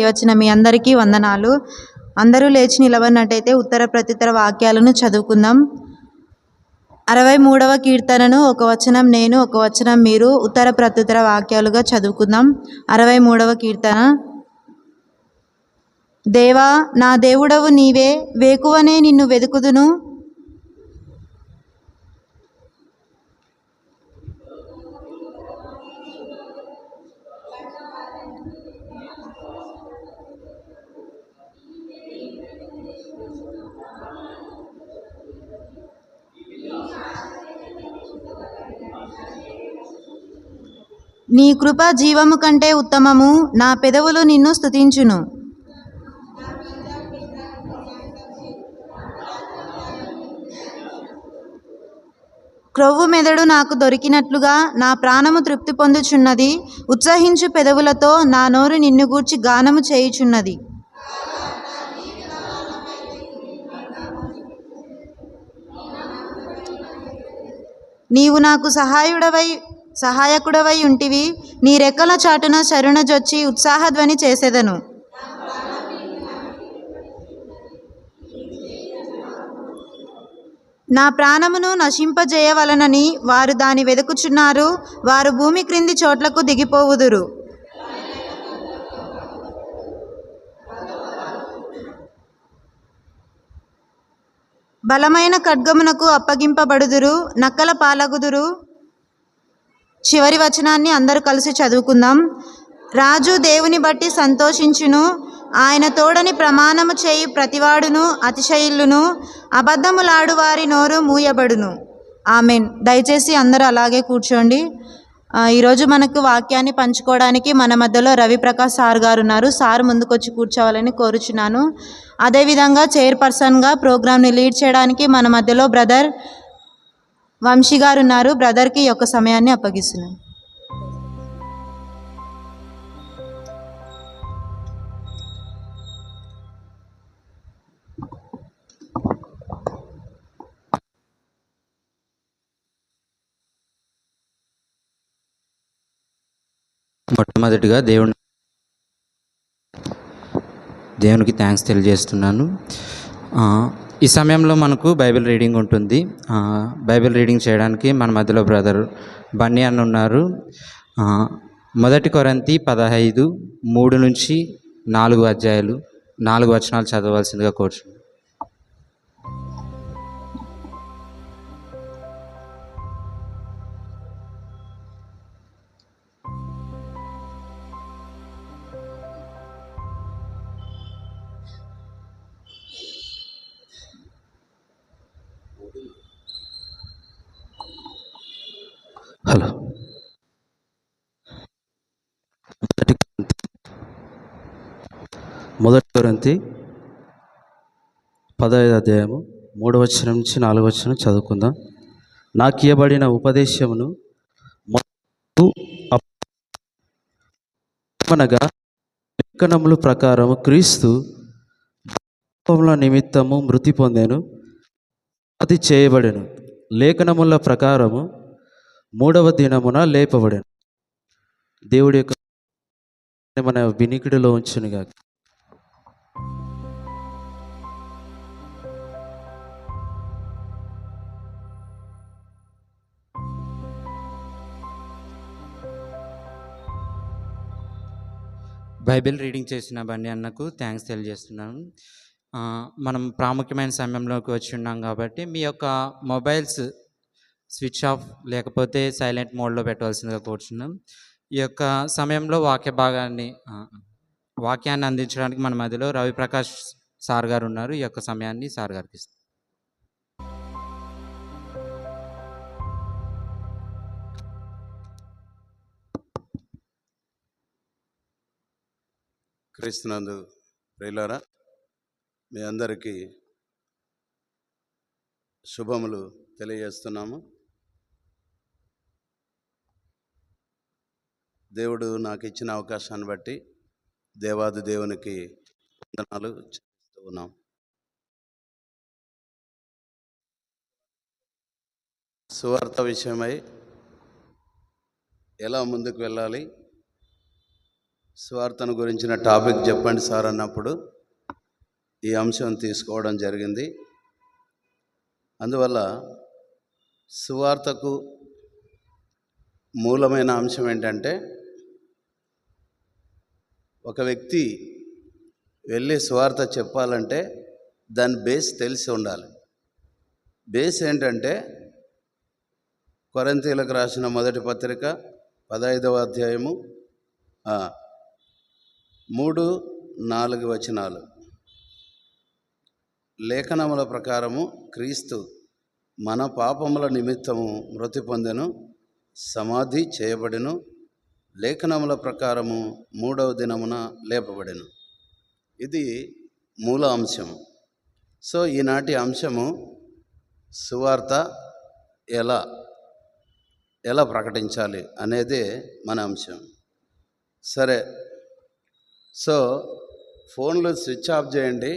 వచ్చిన మీ అందరికీ వందనాలు. అందరూ లేచి నిలబడినట్టయితే ఉత్తర ప్రత్యుత్తర వాక్యాలను చదువుకుందాం. 63వ కీర్తనను ఒక వచనం నేను, ఒక వచనం మీరు ఉత్తర ప్రత్యుత్తర వాక్యాలుగా చదువుకుందాం. 63వ కీర్తన. దేవా, నా దేవుడవు నీవే, వేకువనే నిన్ను వెదుకుదును. నీ కృప జీవము కంటే ఉత్తమము, నా పెదవులు నిన్ను స్తుతించును. క్రొవ్వు మెదడు నాకు దొరికినట్లుగా నా ప్రాణము తృప్తి పొందుచున్నది. ఉత్సహించు పెదవులతో నా నోరు నిన్ను గూర్చి గానము చేయుచున్నది. నీవు నాకు సహాయకుడవై ఉంటివి. నీ రెక్కల చాటున శరణుజొచ్చి ఉత్సాహధ్వని చేసేదను. నా ప్రాణమును నశింపజేయవలనని వారు దాని వెదుకుచున్నారు. వారు భూమి క్రింది చోట్లకు దిగిపోవుదురు. బలమైన ఖడ్గమునకు అప్పగింపబడుదురు, నక్కల పాలగుదురు. చివరి వచనాన్ని అందరూ కలిసి చదువుకుందాం. రాజు దేవుని బట్టి సంతోషించును, ఆయన తోడని ప్రమాణము చేయి ప్రతివాడును అతిశయిల్లును. అబద్ధములాడు వారి నోరు మూయబడును. ఆమెన్. దయచేసి అందరూ అలాగే కూర్చోండి. ఈరోజు మనకు వాక్యాన్ని పంచుకోవడానికి మన మధ్యలో రవిప్రకాష్ సార్ గారు ఉన్నారు. సార్ ముందుకొచ్చి కూర్చోవాలని కోరుచున్నాను. అదేవిధంగా చైర్పర్సన్గా ప్రోగ్రామ్ని లీడ్ చేయడానికి మన మధ్యలో బ్రదర్ వంశీ గారు ఉన్నారు. బ్రదర్కి ఈ యొక్క సమయాన్ని అప్పగిస్తున్నాను. మొట్టమొదటిగా దేవునికి థ్యాంక్స్ తెలియజేస్తున్నాను. ఈ సమయంలో మనకు బైబిల్ రీడింగ్ ఉంటుంది. బైబిల్ రీడింగ్ చేయడానికి మన మధ్యలో బ్రదర్ బన్నీ అన్న ఉన్నారు. 1 కొరింథీ 15:3-4 అధ్యాయాలు 4 వచనాలు చదవవలసిందిగా కోరుచున్నాను. హలో. 1 కొరింథీ 15 అధ్యాయము 3 వచనం నుంచి 4 వచనం చదువుకుందాం. నాకు ఇవ్వబడిన ఉపదేశమును అనగా లేఖనముల ప్రకారము క్రీస్తు పాపముల నిమిత్తము మృతి పొందెను, అది చేయబడెను. లేఖనముల ప్రకారము 3వ దినమున లేపబడెను. దేవుడి యొక్క మన వినికిడిలో ఉంచునుగా. బైబిల్ రీడింగ్ చేసిన బండి అన్నకు థ్యాంక్స్ తెలియజేస్తున్నాను. మనం ప్రాముఖ్యమైన సమయంలోకి వచ్చి ఉన్నాం కాబట్టి మీ యొక్క మొబైల్స్ స్విచ్ ఆఫ్ లేకపోతే సైలెంట్ మోడ్లో పెట్టవలసిందిగా కోరుచున్నాం. ఈ యొక్క సమయంలో వాక్యాన్ని అందించడానికి మన మధ్యలో రవిప్రకాష్ సార్ గారు ఉన్నారు. ఈ యొక్క సమయాన్ని సార్ గారికి ఇస్తాం. క్రీస్తునందు ప్రియులారా, మీ అందరికీ శుభములు తెలియజేస్తున్నాము. దేవుడు నాకు ఇచ్చిన అవకాశాన్ని బట్టి దేవాది దేవునికి వందనాలు చెల్లిస్తూ ఉన్నాం. సువార్త విషయమై ఎలా ముందుకు వెళ్ళాలి, సువార్తను గురించిన టాపిక్ చెప్పండి సార్ అన్నప్పుడు ఈ అంశం తీసుకోవడం జరిగింది. అందువల్ల సువార్తకు మూలమైన అంశం ఏంటంటే, ఒక వ్యక్తి వెళ్ళి సువార్త చెప్పాలంటే దాని బేస్ తెలిసి ఉండాలి. బేస్ ఏంటంటే, కొరింథీయులకు రాసిన మొదటి పత్రిక 15వ అధ్యాయము 3-4 వచనాలు. లేఖనముల ప్రకారము క్రీస్తు మన పాపముల నిమిత్తము మృతి పొందెను, సమాధి చేయబడెను, లేఖనముల ప్రకారము 3వ దినమున లేపబడెను. ఇది మూల అంశము. సో ఈనాటి అంశము సువార్త ఎలా ప్రకటించాలి అనేదే మన అంశం. సరే, సో ఫోన్లు స్విచ్ ఆఫ్ చేయండి,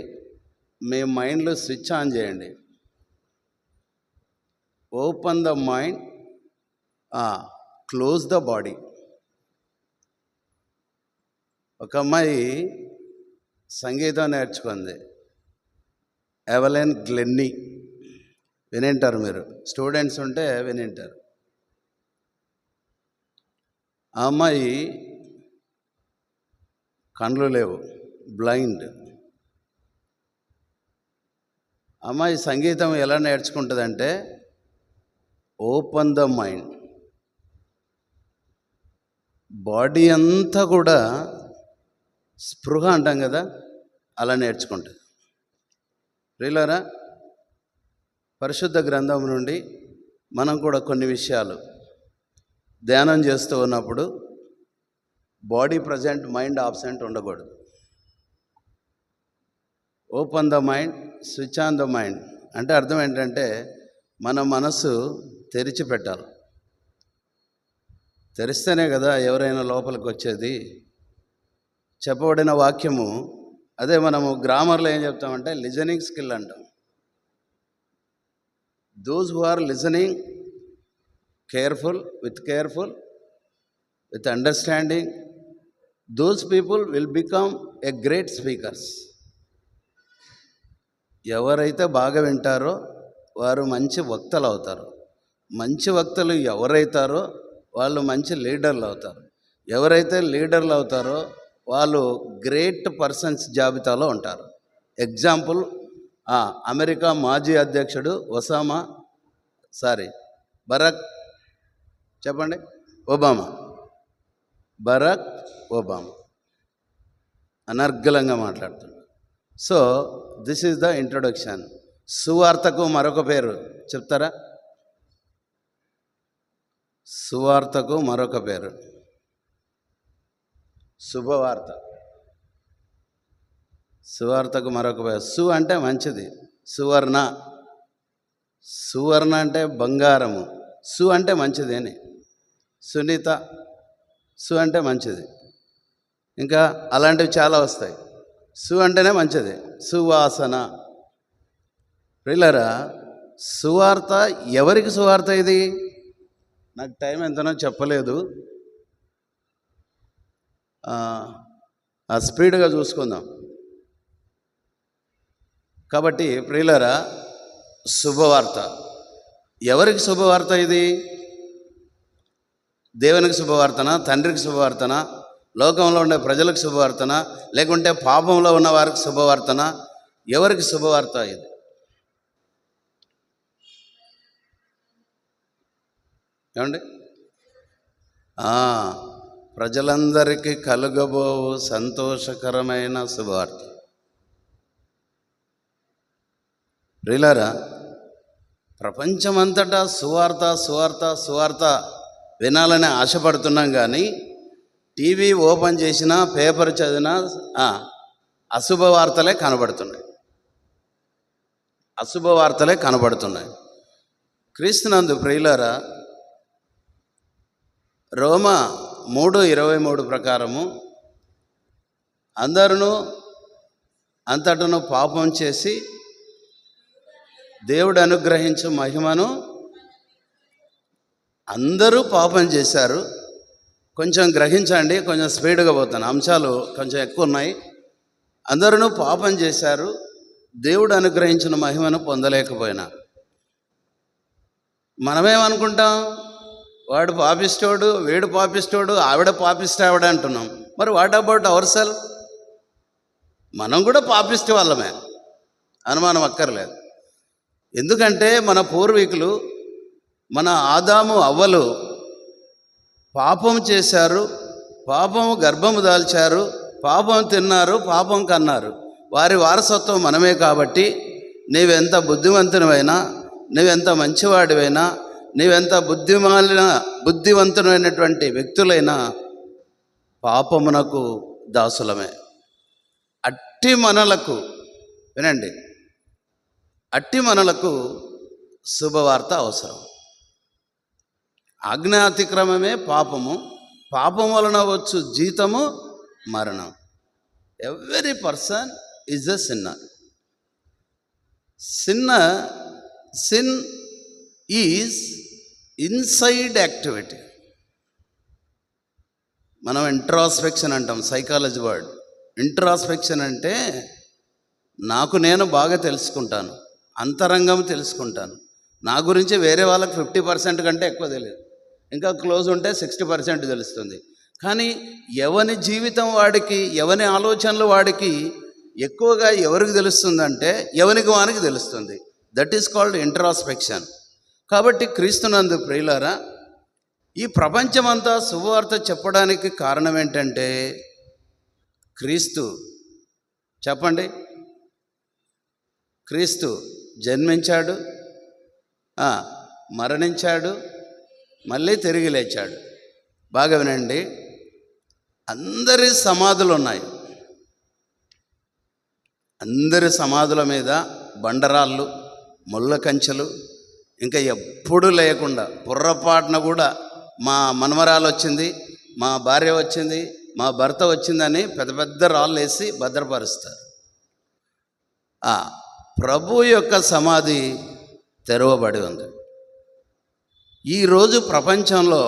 మీ మైండ్లో స్విచ్ ఆన్ చేయండి. Open the mind, close the body. ఒక అమ్మాయి సంగీతం నేర్చుకుంది, ఎవెలిన్ గ్లెన్నీ. వినింటారు మీరు, స్టూడెంట్స్ ఉంటే వినింటారు. ఆ అమ్మాయి కళ్ళు లేవు, బ్లైండ్. అమ్మాయి సంగీతం ఎలా నేర్చుకుంటుందంటే, ఓపెన్ ద మైండ్, బాడీ అంతా కూడా స్పృహ అంటాం కదా, అలా నేర్చుకుంటుంది. ప్రియులారా, పరిశుద్ధ గ్రంథం నుండి మనం కూడా కొన్ని విషయాలు ధ్యానం చేస్తూ ఉన్నప్పుడు బాడీ ప్రజెంట్, మైండ్ ఆబ్సెంట్ ఉండకూడదు. Open the mind, switch on the mind అంటే అర్థం ఏంటంటే, మన మనసు తెరిచి పెట్టాలి. తెరిస్తేనే కదా ఎవరైనా లోపలికి వచ్చేది. చెప్పబడిన వాక్యము అదే మనము గ్రామర్లో ఏం చెప్తామంటే లిజనింగ్ స్కిల్ అంటాం. Those who are listening careful, with understanding, those people will become a great speakers. ఎవరైతే బాగా వింటారో వారు మంచి వక్తలు అవుతారు. మంచి వక్తలు ఎవరైతారో వాళ్ళు మంచి లీడర్లు అవుతారు. ఎవరైతే లీడర్లు అవుతారో వాళ్ళు గ్రేట్ పర్సన్స్ జాబితాలో ఉంటారు. ఎగ్జాంపుల్, అమెరికా మాజీ అధ్యక్షుడు బరాక్ ఒబామా అనర్గళంగా మాట్లాడుతున్నాడు. So this is the introduction. సువార్తకు మరొక పేరు చెప్తారా? సువార్తకు మరొక పేరు శుభవార్త. సువార్తకు మరొక పేరు. అంటే మంచిది, సువర్ణ అంటే బంగారము. అంటే మంచిది అని. సునీత, అంటే మంచిది. ఇంకా అలాంటివి చాలా వస్తాయి. అంటేనే మంచిది. సువాసన. ప్రియులారా, సువార్త ఎవరికి సువార్త? ఇది నాకు టైం ఎంతనో చెప్పలేదు, స్పీడ్గా చూసుకుందాం. కాబట్టి ప్రియులారా, శుభవార్త ఎవరికి శుభవార్త? ఇది దేవునికి శుభవార్తనా, తండ్రికి శుభవార్తనా, లోకంలో ఉండే ప్రజలకు శుభవార్తనా, లేకుంటే పాపంలో ఉన్న వారికి శుభవార్తనా? ఎవరికి శుభవార్త ఇది? ఏమండి? ప్రజలందరికీ కలుగబోవు సంతోషకరమైన శుభవార్త. ప్రియులారా, ప్రపంచమంతటా సువార్త వినాలని ఆశపడుతున్నాం. కానీ టీవీ ఓపెన్ చేసినా, పేపర్ చదివినా అశుభవార్తలే కనబడుతున్నాయి. క్రీస్తునందు ప్రియులారా, రోమా 3:23 ప్రకారము అందరూ అంతటను పాపం చేసి దేవుడు అనుగ్రహించు మహిమను అందరూ పాపం చేశారు, కొంచెం గ్రహించండి, కొంచెం స్పీడ్గా పోతాను, అంశాలు కొంచెం ఎక్కువ ఉన్నాయి. అందరూ పాపం చేశారు, దేవుడు అనుగ్రహించిన మహిమను పొందలేకపోయినా. మనమేమనుకుంటాం, వాడు పాపిస్తోడు, వీడు పాపిస్తోడు, ఆవిడ పాపిస్తావిడ అంటున్నాం. మరి వాట్ అబౌట్ అవర్ సెల్ఫ్? మనం కూడా పాపిస్తే వాళ్ళమే, అనుమానం అక్కర్లేదు. ఎందుకంటే మన పూర్వీకులు, మన ఆదాము అవ్వలు పాపం చేశారు, పాపము గర్భము దాల్చారు, పాపం తిన్నారు, పాపం కన్నారు. వారి వారసత్వం మనమే. కాబట్టి నీవెంత బుద్ధివంతునివైనా, నువ్వెంత మంచివాడివైనా, నీవెంత బుద్ధివంతునైనటువంటి వ్యక్తులైనా పాపమునకు దాసులమే. అట్టి మనలకు, వినండి, అట్టి మనలకు శుభవార్త అవసరం. ఆజ్ఞాతిక్రమమే పాపము, పాపం వలన వచ్చు జీతము మరణం. Every person is a sinner. Sin is inside activity. మనం ఇంట్రాస్పెక్షన్ అంటాం, సైకాలజీ వర్డ్. ఇంట్రాస్పెక్షన్ అంటే నాకు నేను బాగా తెలుసుకుంటాను, అంతరంగం తెలుసుకుంటాను. నా గురించి వేరే వాళ్ళకి 50% కంటే ఎక్కువ తెలియదు, ఇంకా క్లోజ్ ఉంటే 60% తెలుస్తుంది. కానీ ఎవని జీవితం వాడికి, ఎవని ఆలోచనలు వాడికి ఎక్కువగా ఎవరికి తెలుస్తుందంటే ఎవనికి వానికి తెలుస్తుంది. That is called introspection. కాబట్టి క్రీస్తునందు ప్రియులారా, ఈ ప్రపంచమంతా శుభవార్త చెప్పడానికి కారణం ఏంటంటే క్రీస్తు. చెప్పండి, క్రీస్తు జన్మించాడు, మరణించాడు, మళ్ళీ తిరిగి లేచాడు. బాగా వినండి, అందరి సమాధులు ఉన్నాయి. అందరి సమాధుల మీద బండరాళ్ళు, ముళ్ళ కంచెలు, ఇంకా ఎప్పుడూ లేకుండా పొర్రపాటున కూడా మా మనమరాలు వచ్చింది, మా భార్య వచ్చింది, మా భర్త వచ్చిందని పెద్ద పెద్ద రాళ్ళు వేసి భద్రపరుస్తారు. ప్రభు యొక్క సమాధి తెరవబడి ఉంది. ఈరోజు ప్రపంచంలో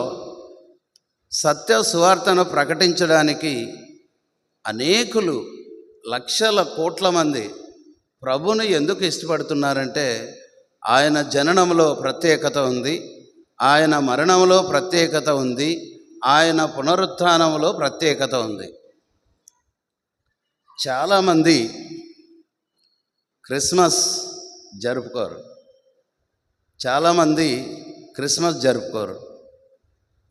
సత్య సువార్తను ప్రకటించడానికి అనేకులు, లక్షల కోట్ల మంది ప్రభుని ఎందుకు ఇష్టపడుతున్నారంటే ఆయన జననంలో ప్రత్యేకత ఉంది, ఆయన మరణంలో ప్రత్యేకత ఉంది, ఆయన పునరుత్థానంలో ప్రత్యేకత ఉంది. చాలామంది క్రిస్మస్ జరుపుకోరు, చాలామంది క్రిస్మస్ జరుపుకోరు.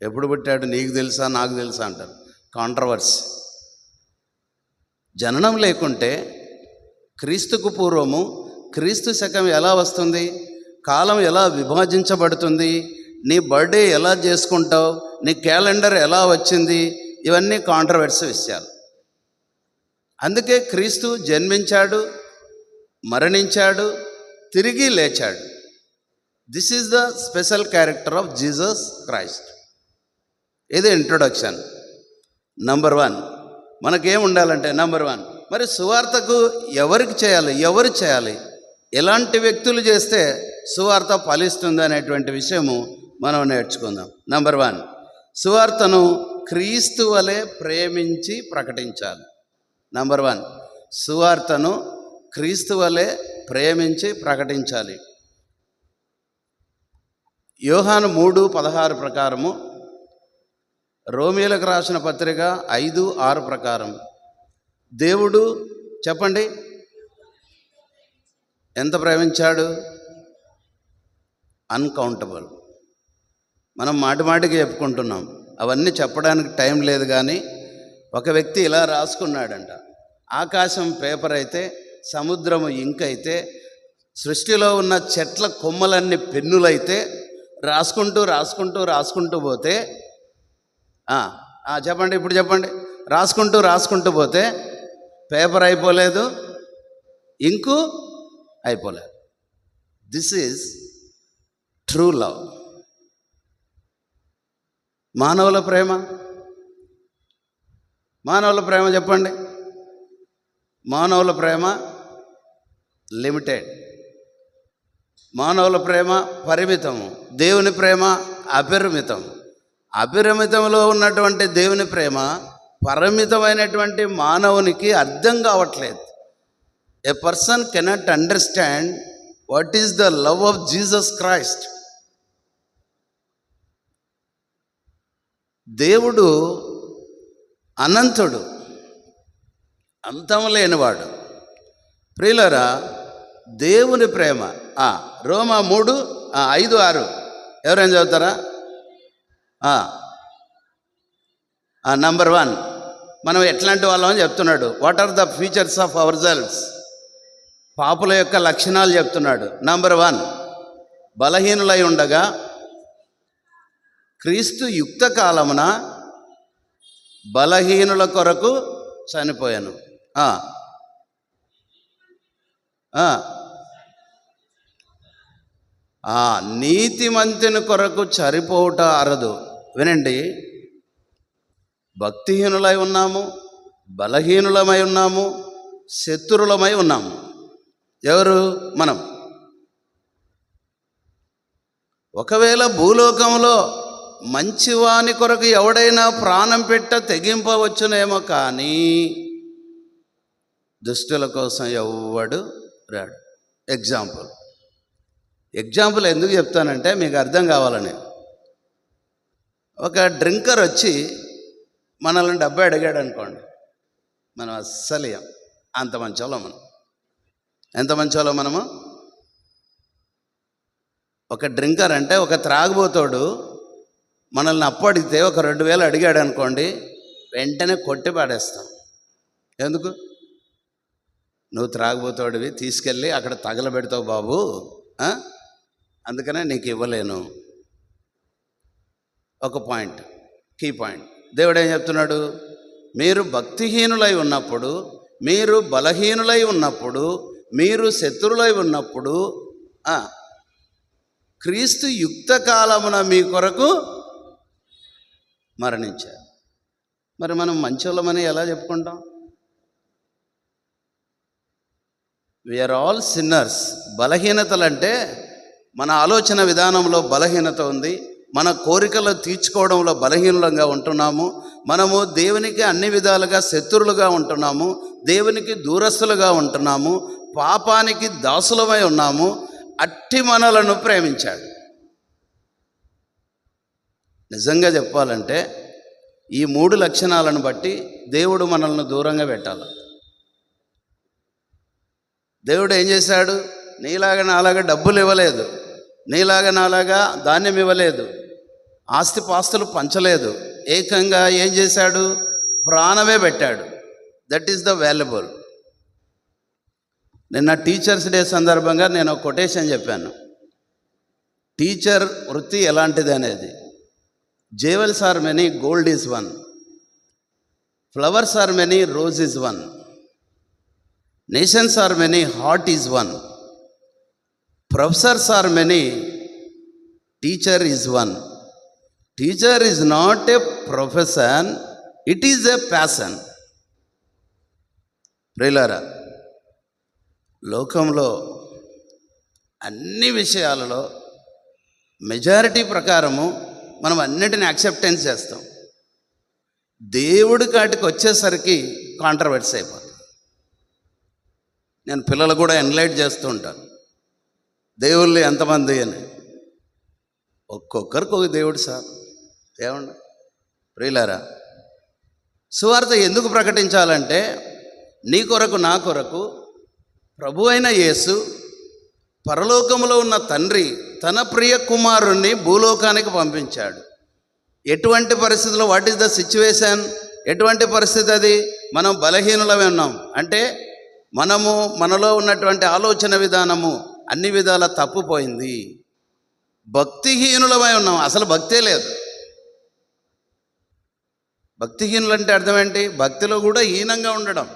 ఎప్పుడు పుట్టాడు నీకు తెలుసా, నాకు తెలుసా అంటారు. కాంట్రవర్సీ. జననం లేకుంటే క్రీస్తుకు పూర్వము, క్రీస్తు శకం ఎలా వస్తుంది, కాలం ఎలా విభజించబడుతుంది, నీ బర్త్డే ఎలా చేసుకుంటావు, నీ క్యాలెండర్ ఎలా వచ్చింది, ఇవన్నీ కాంట్రవర్సీ విషయాలు. అందుకే క్రీస్తు జన్మించాడు, మరణించాడు, తిరిగి లేచాడు. This is the special character of Jesus Christ. ఇది ఇంట్రొడక్షన్. నంబర్ 1 మనకేం ఉండాలంటే, నంబర్ 1 మరి సువార్తకు ఎవరికి చేయాలి, ఎవరు చేయాలి, ఎలాంటి వ్యక్తులు చేస్తే సువార్త ఫలిస్తుంది అనేటువంటి విషయము మనం నేర్చుకుందాం. నంబర్ 1 సువార్తను క్రీస్తు వలె ప్రేమించి ప్రకటించాలి. నంబర్ 1 సువార్తను క్రీస్తు వలె ప్రేమించి ప్రకటించాలి. యోహాను 3:16 ప్రకారము, రోమీయులకు రాసిన పత్రిక 5:6 ప్రకారం దేవుడు, చెప్పండి, ఎంత ప్రేమించాడు? అన్కౌంటబుల్. మనం మాటిమాటికి చెప్పుకుంటున్నాం, అవన్నీ చెప్పడానికి టైం లేదు. కానీ ఒక వ్యక్తి ఇలా రాసుకున్నాడంట, ఆకాశం పేపర్ అయితే, సముద్రము ఇంకైతే, సృష్టిలో ఉన్న చెట్ల కొమ్మలన్నీ పెన్నులైతే, రాసుకుంటూ రాసుకుంటూ రాసుకుంటూ పోతే, చెప్పండి, ఇప్పుడు చెప్పండి, రాసుకుంటూ రాసుకుంటూ పోతే పేపర్ అయిపోలేదు, ఇంకు అయిపోలేదు. This is true love. మానవుల ప్రేమ, మానవుల ప్రేమ చెప్పండి. మానవుల ప్రేమ లిమిటెడ్, మానవుల ప్రేమ పరిమితము, దేవుని ప్రేమ అపరిమితం. అపరిమితంలో ఉన్నటువంటి దేవుని ప్రేమ పరిమితమైనటువంటి మానవునికి అర్థం కావట్లేదు. A person cannot understand what is the love of Jesus Christ. దేవుడు అనంతుడు, అంతం లేనివాడు. ప్రియులారా, దేవుని ప్రేమ రోమా 3:5-6 ఎవరైనా చదువుతారా? నంబర్ 1, మనం ఎట్లాంటి వాళ్ళం అని చెప్తున్నాడు. What are the features of ourselves, పాపుల యొక్క లక్షణాలు చెప్తున్నాడు. నంబర్ 1, బలహీనులై ఉండగా క్రీస్తు యుక్త కాలమున బలహీనుల కొరకు చనిపోయాను. నీతిమంతుని కొరకు చనిపోవుట అరదు. వినండి, భక్తిహీనులై ఉన్నాము, బలహీనులమై ఉన్నాము, శత్రులమై ఉన్నాము. ఎవరు? మనం. ఒకవేళ భూలోకంలో మంచివాని కొరకు ఎవడైనా ప్రాణం పెట్ట తెగింపవచ్చునేమో, కానీ దుష్టుల కోసం ఎవడు రాడు. ఎగ్జాంపుల్ ఎందుకు చెప్తానంటే మీకు అర్థం కావాలని. ఒక డ్రింకర్ వచ్చి మనల్ని డబ్బు అడిగాడు అనుకోండి, మనం అస్సలు అంత మంచోళ్ళం. మనం ఎంత మంచోళ్ళం మనము? ఒక డ్రింకర్ అంటే ఒక త్రాగుబోతోడు మనల్ని అప్పు అడిగితే ఒక 2,000 అడిగాడు అనుకోండి, వెంటనే కొట్టి పాడేస్తాం. ఎందుకు? నువ్వు త్రాగుబోతోడివి, తీసుకెళ్ళి అక్కడ తగలబెడతావు బాబు, అందుకనే నీకు ఇవ్వలేను. ఒక పాయింట్, కీ పాయింట్. దేవుడు ఏం చెప్తున్నాడు? మీరు భక్తిహీనులై ఉన్నప్పుడు, మీరు బలహీనులై ఉన్నప్పుడు, మీరు శత్రులై ఉన్నప్పుడు క్రీస్తు యుక్త కాలమున మీ కొరకు మరణించారు. మరి మనం మంచోళ్ళమని ఎలా చెప్పుకుంటాం? We are all sinners. బలహీనతలంటే మన ఆలోచన విధానంలో బలహీనత ఉంది, మన కోరికలు తీర్చుకోవడంలో బలహీనంగా ఉంటున్నాము, మనము దేవునికి అన్ని విధాలుగా శత్రులుగా ఉంటున్నాము, దేవునికి దూరస్తులుగా ఉంటున్నాము, పాపానికి దాసులమై ఉన్నాము. అట్టి మనలను ప్రేమించాడు. నిజంగా చెప్పాలంటే ఈ 3 లక్షణాలను బట్టి దేవుడు మనల్ని దూరంగా పెట్టాలి. దేవుడు ఏం చేశాడు? నీలాగా నాలాగా డబ్బులు ఇవ్వలేదు, నీలాగా నాలాగా ధాన్యం ఇవ్వలేదు, ఆస్తిపాస్తులు పంచలేదు. ఏకంగా ఏం చేశాడు? ప్రాణమే పెట్టాడు. That is the valuable. నిన్న టీచర్స్ డే సందర్భంగా నేను ఒక కొటేషన్ చెప్పాను. టీచర్ వృత్తి ఎలాంటిది అనేది. Jewels are many, gold is one. Flowers are many, rose is one. Nations are many, heart is one. Professors are many, teacher is one. Teacher is not a profession, it is a passion. ప్రియులారా, లోకంలో అన్ని విషయాలలో majority ప్రకారము మనం అన్నిటిని acceptance చేస్తాం. దేవుడి కాటికి వచ్చేసరికి కాంట్రవర్సీ అయిపోతుంది. నేను పిల్లలు కూడా ఎన్లైట్ చేస్తూ ఉంటాను, దేవుళ్ళు ఎంతమంది అని. ఒక్కొక్కరికి ఒక దేవుడు సార్. ఏమండి ప్రియులారా, సువార్త ఎందుకు ప్రకటించాలంటే నీ కొరకు నా కొరకు ప్రభు అయిన యేసు, పరలోకములో ఉన్న తండ్రి తన ప్రియ కుమారుణ్ణి భూలోకానికి పంపించాడు. ఎటువంటి పరిస్థితుల్లో, వాట్ ఈస్ ద సిచ్యువేషన్? ఎటువంటి పరిస్థితి అది? మనం బలహీనులమే ఉన్నాం. అంటే మనలో ఉన్నటువంటి ఆలోచన విధానము అన్ని విధాల తప్పుపోయింది. భక్తిహీనులమై ఉన్నాం, అసలు భక్తే లేదు. భక్తిహీనులు అంటే అర్థం ఏంటి? భక్తిలో కూడా హీనంగా ఉండడం.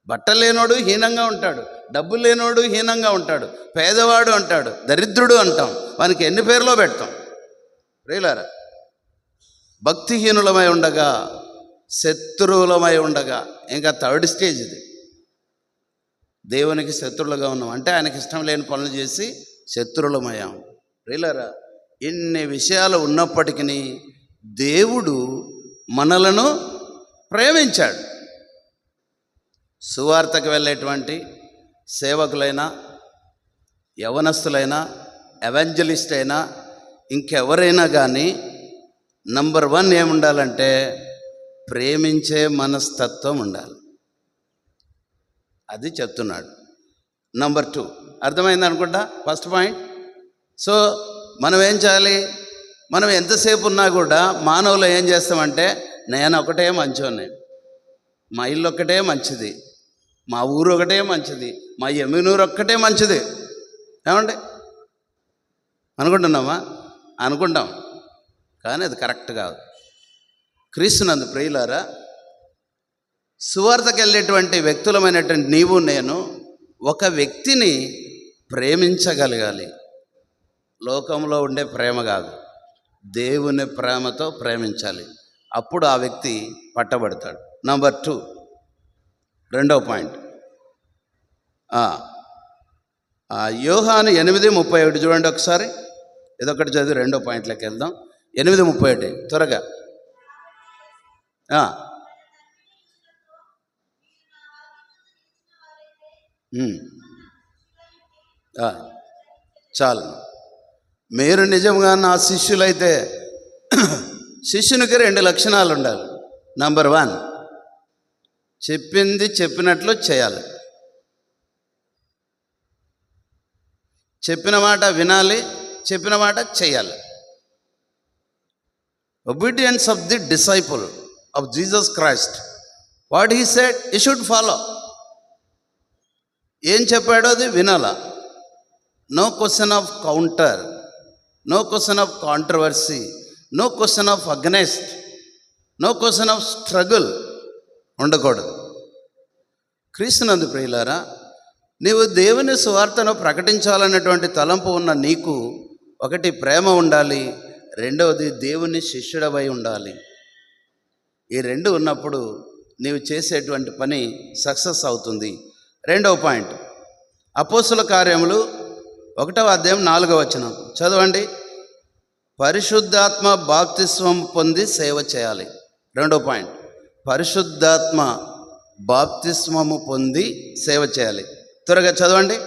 బట్టలు లేనోడు హీనంగా ఉంటాడు, డబ్బులు లేనోడు హీనంగా ఉంటాడు, పేదవాడు అంటాడు, దరిద్రుడు అంటాం, వానికి ఎన్ని పేర్లో పెడతాం. ప్రియులారా, భక్తిహీనులమై ఉండగా, శత్రువులమై ఉండగా, ఇంకా 3rd స్టేజ్ ఇది. దేవునికి శత్రువులుగా ఉన్నాం అంటే ఆయనకి ఇష్టం లేని పనులు చేసి శత్రువులమయ్యాం. ప్రియులారా, ఇన్ని విషయాలు ఉన్నప్పటికీ దేవుడు మనలను ప్రేమించాడు. సువార్తకు వెళ్ళేటువంటి సేవకులైనా, యవనస్తులైనా, ఎవాంజలిస్ట్ అయినా, ఇంకెవరైనా కానీ నంబర్ 1 ఏముండాలంటే ప్రేమించే మనస్తత్వం ఉండాలి. అది చెప్తున్నాడు. నంబర్ 2 అర్థమైంది అనుకుంటా, ఫస్ట్ పాయింట్. సో మనం ఏం చేయాలి? మనం ఎంతసేపు ఉన్నా కూడా మానవులు ఏం చేస్తామంటే, నేను ఒకటే మంచోని, మా ఇల్లు ఒక్కటే మంచిది, మా ఊరు ఒకటే మంచిది, మా ఎమ్మినూరు ఒక్కటే మంచిది. ఏమండి అనుకుంటున్నామా? అనుకుంటాం, కానీ అది కరెక్ట్ కాదు. క్రీస్తునందు ప్రియులారా, సువార్తకు వెళ్ళేటువంటి వ్యక్తులమైనటువంటి నీవు నేను ఒక వ్యక్తిని ప్రేమించగలగాలి. లోకంలో ఉండే ప్రేమ కాదు, దేవుని ప్రేమతో ప్రేమించాలి. అప్పుడు ఆ వ్యక్తి పట్టబడతాడు. నంబర్ 2, రెండవ పాయింట్, యోహాను 8:31 చూడండి ఒకసారి. ఇదొకటి చదివి రెండో పాయింట్లోకి వెళ్దాం. 8:31 త్వరగా. చాలు. మీరు నిజంగా నా శిష్యులైతే శిష్యునికి 2 లక్షణాలు ఉండాలి. నంబర్ 1, చెప్పింది చెప్పినట్లు చేయాలి. చెప్పిన మాట వినాలి, చెప్పిన మాట చేయాలి. Obedience of the disciple of Jesus Christ, what he said you should follow. ఏం చెప్పాడో అది వినాలా. No question of counter, no question of controversy, no question of against, no question of struggle ఉండకూడదు. క్రీస్తునందు ప్రియులారా, నీవు దేవుని సువార్తను ప్రకటించాలన్నటువంటి తలంపు ఉన్న నీకు ఒకటి ప్రేమ ఉండాలి, రెండవది దేవుని శిష్యుడవై ఉండాలి. ఈ 2 ఉన్నప్పుడు నీవు చేసేటువంటి పని సక్సెస్ అవుతుంది. రెండవ పాయింట్, అపోస్తుల కార్యములు 1వ అధ్యాయం 4వ వచనం చదవండి. పరిశుద్ధాత్మ బాప్తిస్వం పొంది సేవ చేయాలి. రెండో పాయింట్, పరిశుద్ధాత్మ బాప్తిస్మము పొంది సేవ చేయాలి. త్వరగా చదవండి.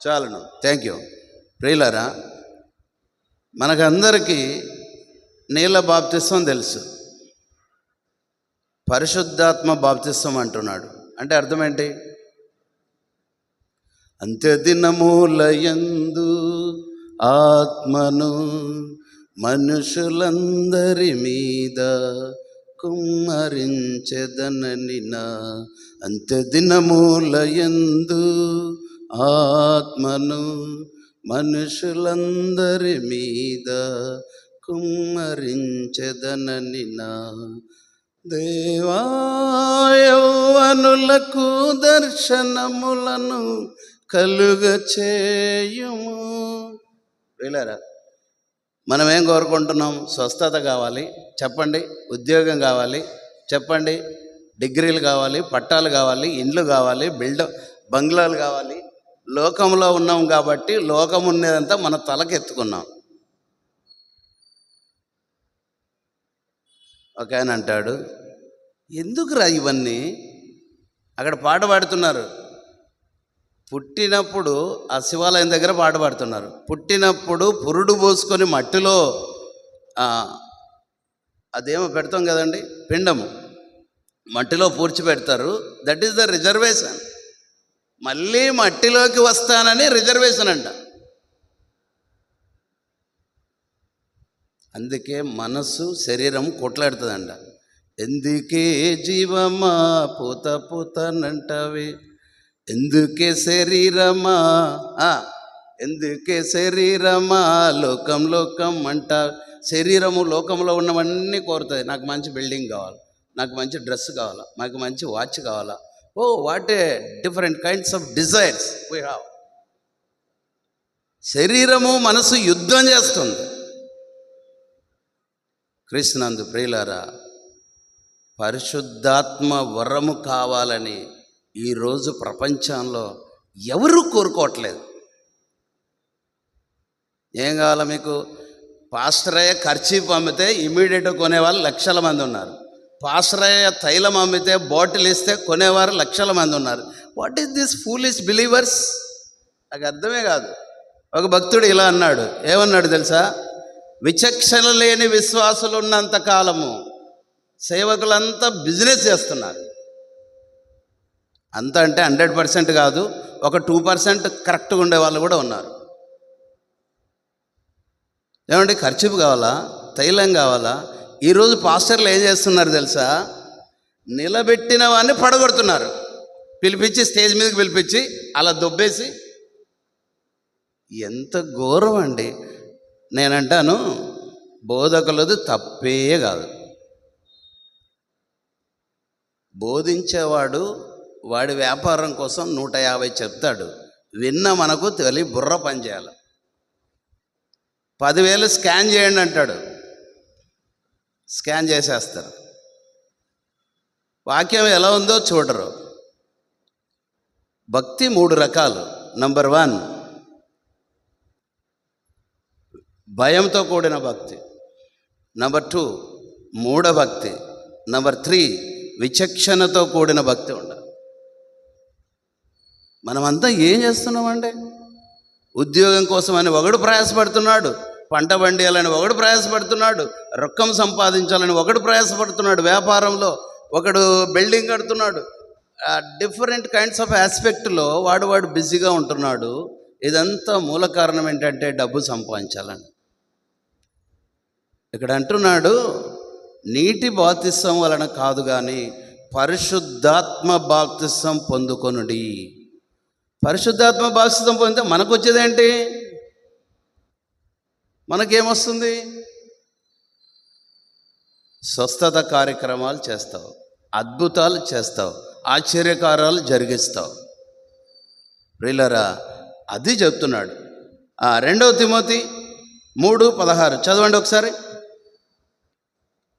చాలను. Thank you. ప్రియులారా, మనకందరికీ నీళ్ళ బాప్తిస్వం తెలుసు. పరిశుద్ధాత్మ బాప్తిస్వం అంటున్నాడు అంటే అర్థం ఏంటి? అంత్యదినములయందు ఆత్మను మనుషులందరి మీద కుమ్మరించెదనని నా. అంత్యదినములయందు ఆత్మను మనుషులందరి మీద కుమ్మరించెదనని నా. దేవా యౌవనులకు దర్శనములను కలుగ చేయుము. వెళ్ళారా? మనం ఏం కోరుకుంటున్నాం? స్వస్థత కావాలి చెప్పండి, ఉద్యోగం కావాలి చెప్పండి, డిగ్రీలు కావాలి, పట్టాలు కావాలి, ఇండ్లు కావాలి, బంగ్లాలు కావాలి. లోకంలో ఉన్నాం కాబట్టి లోకం ఉన్నదంతా మన తలకెత్తుకున్నాం. ఒక ఆయన అంటాడు, ఎందుకురా ఇవన్నీ? అక్కడ పాట పాడుతున్నారు. పుట్టినప్పుడు ఆ శివాలయం దగ్గర పాట పాడుతున్నారు. పుట్టినప్పుడు పురుడు పోసుకొని మట్టిలో అదేమో పెడతాం కదండి, పిండము మట్టిలో పూడ్చిపెడతారు. That is the reservation. మళ్ళీ మట్టిలోకి వస్తానని రిజర్వేషన్ అంట. అందుకే మనసు శరీరం కొట్లాడుతుందంట. ఎందుకే జీవమా పూత పూతనంటావే, ఎందుకే శరీరమా ఎందుకే శరీరమా లోకం లోకం అంట. శరీరము లోకంలో ఉన్నవన్నీ కోరుతుంది. నాకు మంచి బిల్డింగ్ కావాలి, నాకు మంచి డ్రెస్ కావాలా, నాకు మంచి వాచ్ కావాలా. Oh what a different kinds of desires we have. శరీరము మనసు యుద్ధం చేస్తుంది. క్రీస్తునందు ప్రియులారా, పరిశుద్ధాత్మ వరము కావాలని ఈరోజు ప్రపంచంలో ఎవరూ కోరుకోవట్లేదు. ఏం కావాలా మీకు? పాస్టరయ్య కర్చీఫ్ అమ్మితే ఇమీడియట్గా కొనేవాళ్ళు లక్షల మంది ఉన్నారు. పాస్టరయ్య తైలం అమ్మితే బాటిల్ ఇస్తే కొనేవారు లక్షల మంది ఉన్నారు. What is this foolish believers? నాకు అర్థమే కాదు. ఒక భక్తుడు ఇలా అన్నాడు. ఏమన్నాడు తెలుసా? విచక్షణ లేని విశ్వాసులు ఉన్నంత కాలము సేవకులంతా బిజినెస్ చేస్తున్నారు. అంత అంటే 100% కాదు, ఒక 2% కరెక్ట్గా ఉండే వాళ్ళు కూడా ఉన్నారు. ఏమంటే ఖర్చు కావాలా, తైలం కావాలా? ఈరోజు పాస్టర్లు ఏం చేస్తున్నారు తెలుసా? నిలబెట్టిన వాడిని పడగొడుతున్నారు. పిలిపించి స్టేజ్ మీదకి పిలిపించి అలా దొబ్బేసి, ఎంత ఘోరం అండి. నేనంటాను, బోధకులది తప్పే కాదు. బోధించేవాడు వాడి వ్యాపారం కోసం 150 చెప్తాడు. విన్న మనకు బుర్ర పని చేయాలి. 10,000 స్కాన్ చేయండి అంటాడు, స్కాన్ చేసేస్తారు. వాక్యం ఎలా ఉందో చూడరు. భక్తి 3 రకాలు. నంబర్ 1 భయంతో కూడిన భక్తి. నంబర్ 2 మూఢభక్తి. నంబర్ 3 విచక్షణతో కూడిన భక్తి ఉండాలి. మనమంతా ఏం చేస్తున్నామండి? ఉద్యోగం కోసమని ఒకడు ప్రయాసపడుతున్నాడు, పంట పండియాలని ఒకడు ప్రయాసపడుతున్నాడు, రొక్కం సంపాదించాలని ఒకడు ప్రయాసపడుతున్నాడు, వ్యాపారంలో ఒకడు బిల్డింగ్ కడుతున్నాడు. డిఫరెంట్ కైండ్స్ ఆఫ్ ఆస్పెక్ట్లో వాడు బిజీగా ఉంటున్నాడు. ఇదంతా మూల కారణం ఏంటంటే డబ్బు సంపాదించాలని. ఇక్కడ అంటున్నాడు, నీటి బాప్తిసం వలన కాదు కానీ పరిశుద్ధాత్మ బాప్తిసం పొందుకొనుడి. పరిశుద్ధాత్మ బాప్తిసం పొందితే మనకు వచ్చేదేంటి? మనకేమొస్తుంది? స్వస్థత కార్యక్రమాలు చేస్తావు, అద్భుతాలు చేస్తావు, ఆశ్చర్యకారాలు జరిగిస్తావు. ప్రియులారా, అది చెప్తున్నాడు. 2 తిమోతి 3:16 చదవండి ఒకసారి.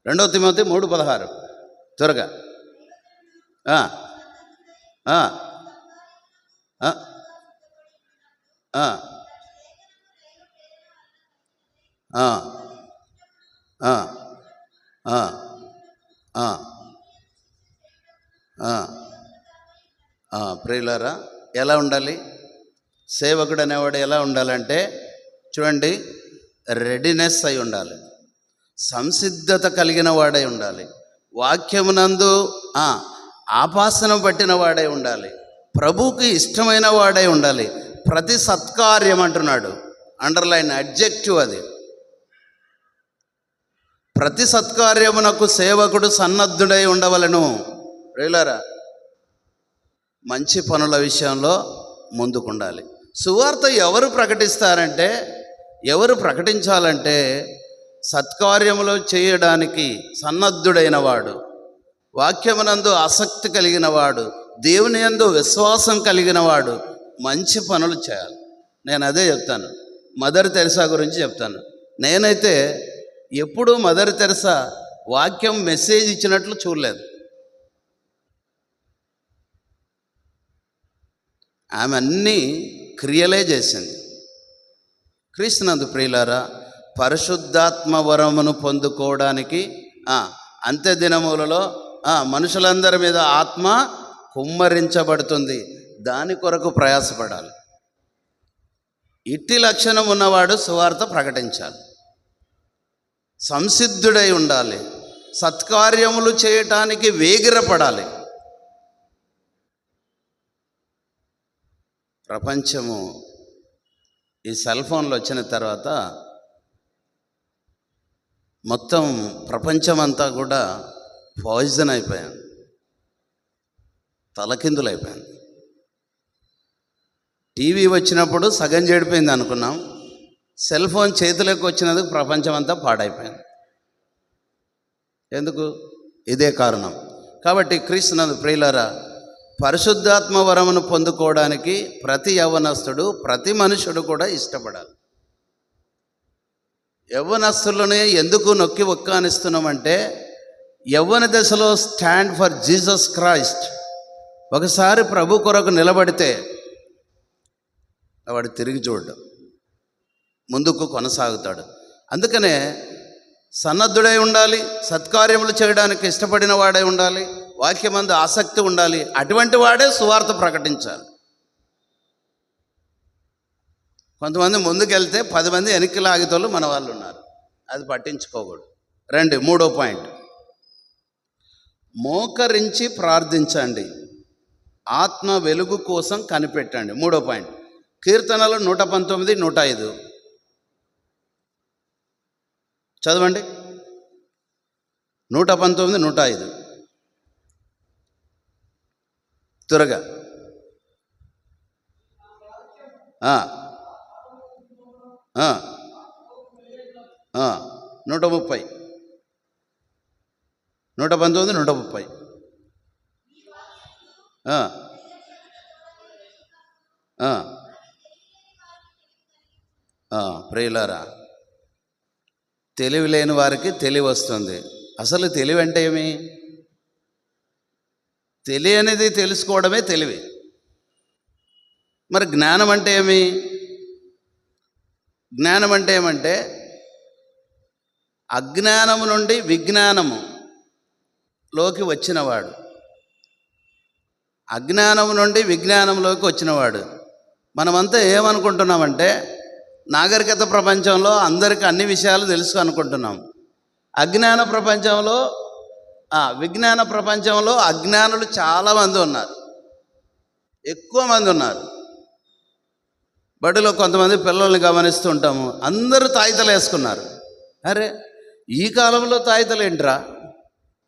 2 తిమోతి 3:16 త్వరగా. ప్రియులారా, ఎలా ఉండాలి? సేవకుడు అనేవాడు ఎలా ఉండాలంటే చూడండి, రెడీనెస్ అయి ఉండాలి, సంసిద్ధత కలిగిన వాడై ఉండాలి, వాక్యమునందు ఆపాసనం పట్టిన వాడై ఉండాలి, ప్రభువుకి ఇష్టమైన వాడై ఉండాలి. ప్రతి సత్కార్యం అంటున్నాడు, అండర్లైన్ అడ్జెక్టివ్ అది. ప్రతి సత్కార్యమునకు సేవకుడు సన్నద్ధుడై ఉండవలెను. ప్రియులారా, మంచి పనుల విషయంలో ముందుకుండాలి. సువార్త ఎవరు ప్రకటిస్తారంటే, ఎవరు ప్రకటించాలంటే సత్కార్యములు చేయడానికి సన్నద్ధుడైన వాడు, వాక్యమునందు ఆసక్తి కలిగిన వాడు, దేవుని యందు విశ్వాసం కలిగిన వాడు మంచి పనులు చేయాలి. నేను అదే చెప్తాను. మదర్ తెరెసా గురించి చెప్తాను. నేనైతే ఎప్పుడూ మదర్ తెరెసా వాక్యం మెసేజ్ ఇచ్చినట్లు చూడలేదు. ఆమె అన్నీ క్రియలే చేసింది. క్రీస్తునందు ప్రియులారా, పరిశుద్ధాత్మ వరమును పొందుకోవడానికి అంత్య దినములలో మనుషులందరి మీద ఆత్మ కుమ్మరించబడుతుంది. దాని కొరకు ప్రయాసపడాలి. ఇట్టి లక్షణం ఉన్నవాడు సువార్త ప్రకటించాలి, సంసిద్ధుడై ఉండాలి, సత్కార్యములు చేయటానికి వేగిరపడాలి. ప్రపంచము ఈ సెల్ ఫోన్లు వచ్చిన తర్వాత మొత్తం ప్రపంచమంతా కూడా పాయిజన్ అయిపోయాను, తలకిందులైపోయాను. టీవీ వచ్చినప్పుడు సగం చెడిపోయింది అనుకున్నాం, సెల్ ఫోన్ చేతిలోకి వచ్చినందుకు ప్రపంచం అంతా పాడైపోయింది. ఎందుకు? ఇదే కారణం. కాబట్టి క్రీస్తునందు ప్రియులారా, పరిశుద్ధాత్మ వరమును పొందుకోవడానికి ప్రతి యవ్వనస్తుడు, ప్రతి మనుషుడు కూడా ఇష్టపడాలి. యవ్వనస్తులని ఎందుకు నొక్కి ఒక్కానిస్తున్నామంటే, యవ్వన దశలో స్టాండ్ ఫర్ జీసస్ క్రైస్ట్. ఒకసారి ప్రభు కొరకు నిలబడితే వాడు తిరిగి చూడడం, ముందుకు కొనసాగుతాడు. అందుకనే సన్నద్ధుడై ఉండాలి, సత్కార్యములు చేయడానికి ఇష్టపడిన వాడై ఉండాలి, వాక్యమందు ఆసక్తి ఉండాలి. అటువంటి వాడే సువార్త ప్రకటించాలి. కొంతమంది ముందుకెళ్తే 10 మంది వెనక్కి లాగితోళ్ళు మన వాళ్ళు ఉన్నారు. అది పట్టించుకోకూడదు. రండి, 3వ పాయింట్. మోకరించి ప్రార్థించండి, ఆత్మ వెలుగు కోసం కనిపెట్టండి. 3వ పాయింట్. కీర్తనలు 119, 105 చదవండి. 119, 105 త్వరగా. 130, 119, 130. ప్రియులారా, తెలివి లేని వారికి తెలివి వస్తుంది. అసలు తెలివి అంటే ఏమి? తెలియనిది తెలుసుకోవడమే తెలివి. మరి జ్ఞానం అంటే ఏమి? జ్ఞానం అంటే ఏమంటే, అజ్ఞానము నుండి విజ్ఞానములోకి వచ్చినవాడు. అజ్ఞానం నుండి విజ్ఞానంలోకి వచ్చినవాడు. మనమంతా ఏమనుకుంటున్నామంటే, నాగరికత ప్రపంచంలో అందరికీ అన్ని విషయాలు తెలుసు అనుకుంటున్నాం. అజ్ఞాన ప్రపంచంలో, విజ్ఞాన ప్రపంచంలో అజ్ఞానులు చాలామంది ఉన్నారు, ఎక్కువ మంది ఉన్నారు. బడిలో కొంతమంది పిల్లల్ని గమనిస్తూ ఉంటాము, అందరూ తాయితలు వేసుకున్నారు. అరే, ఈ కాలంలో తాయితలు ఏంట్రా?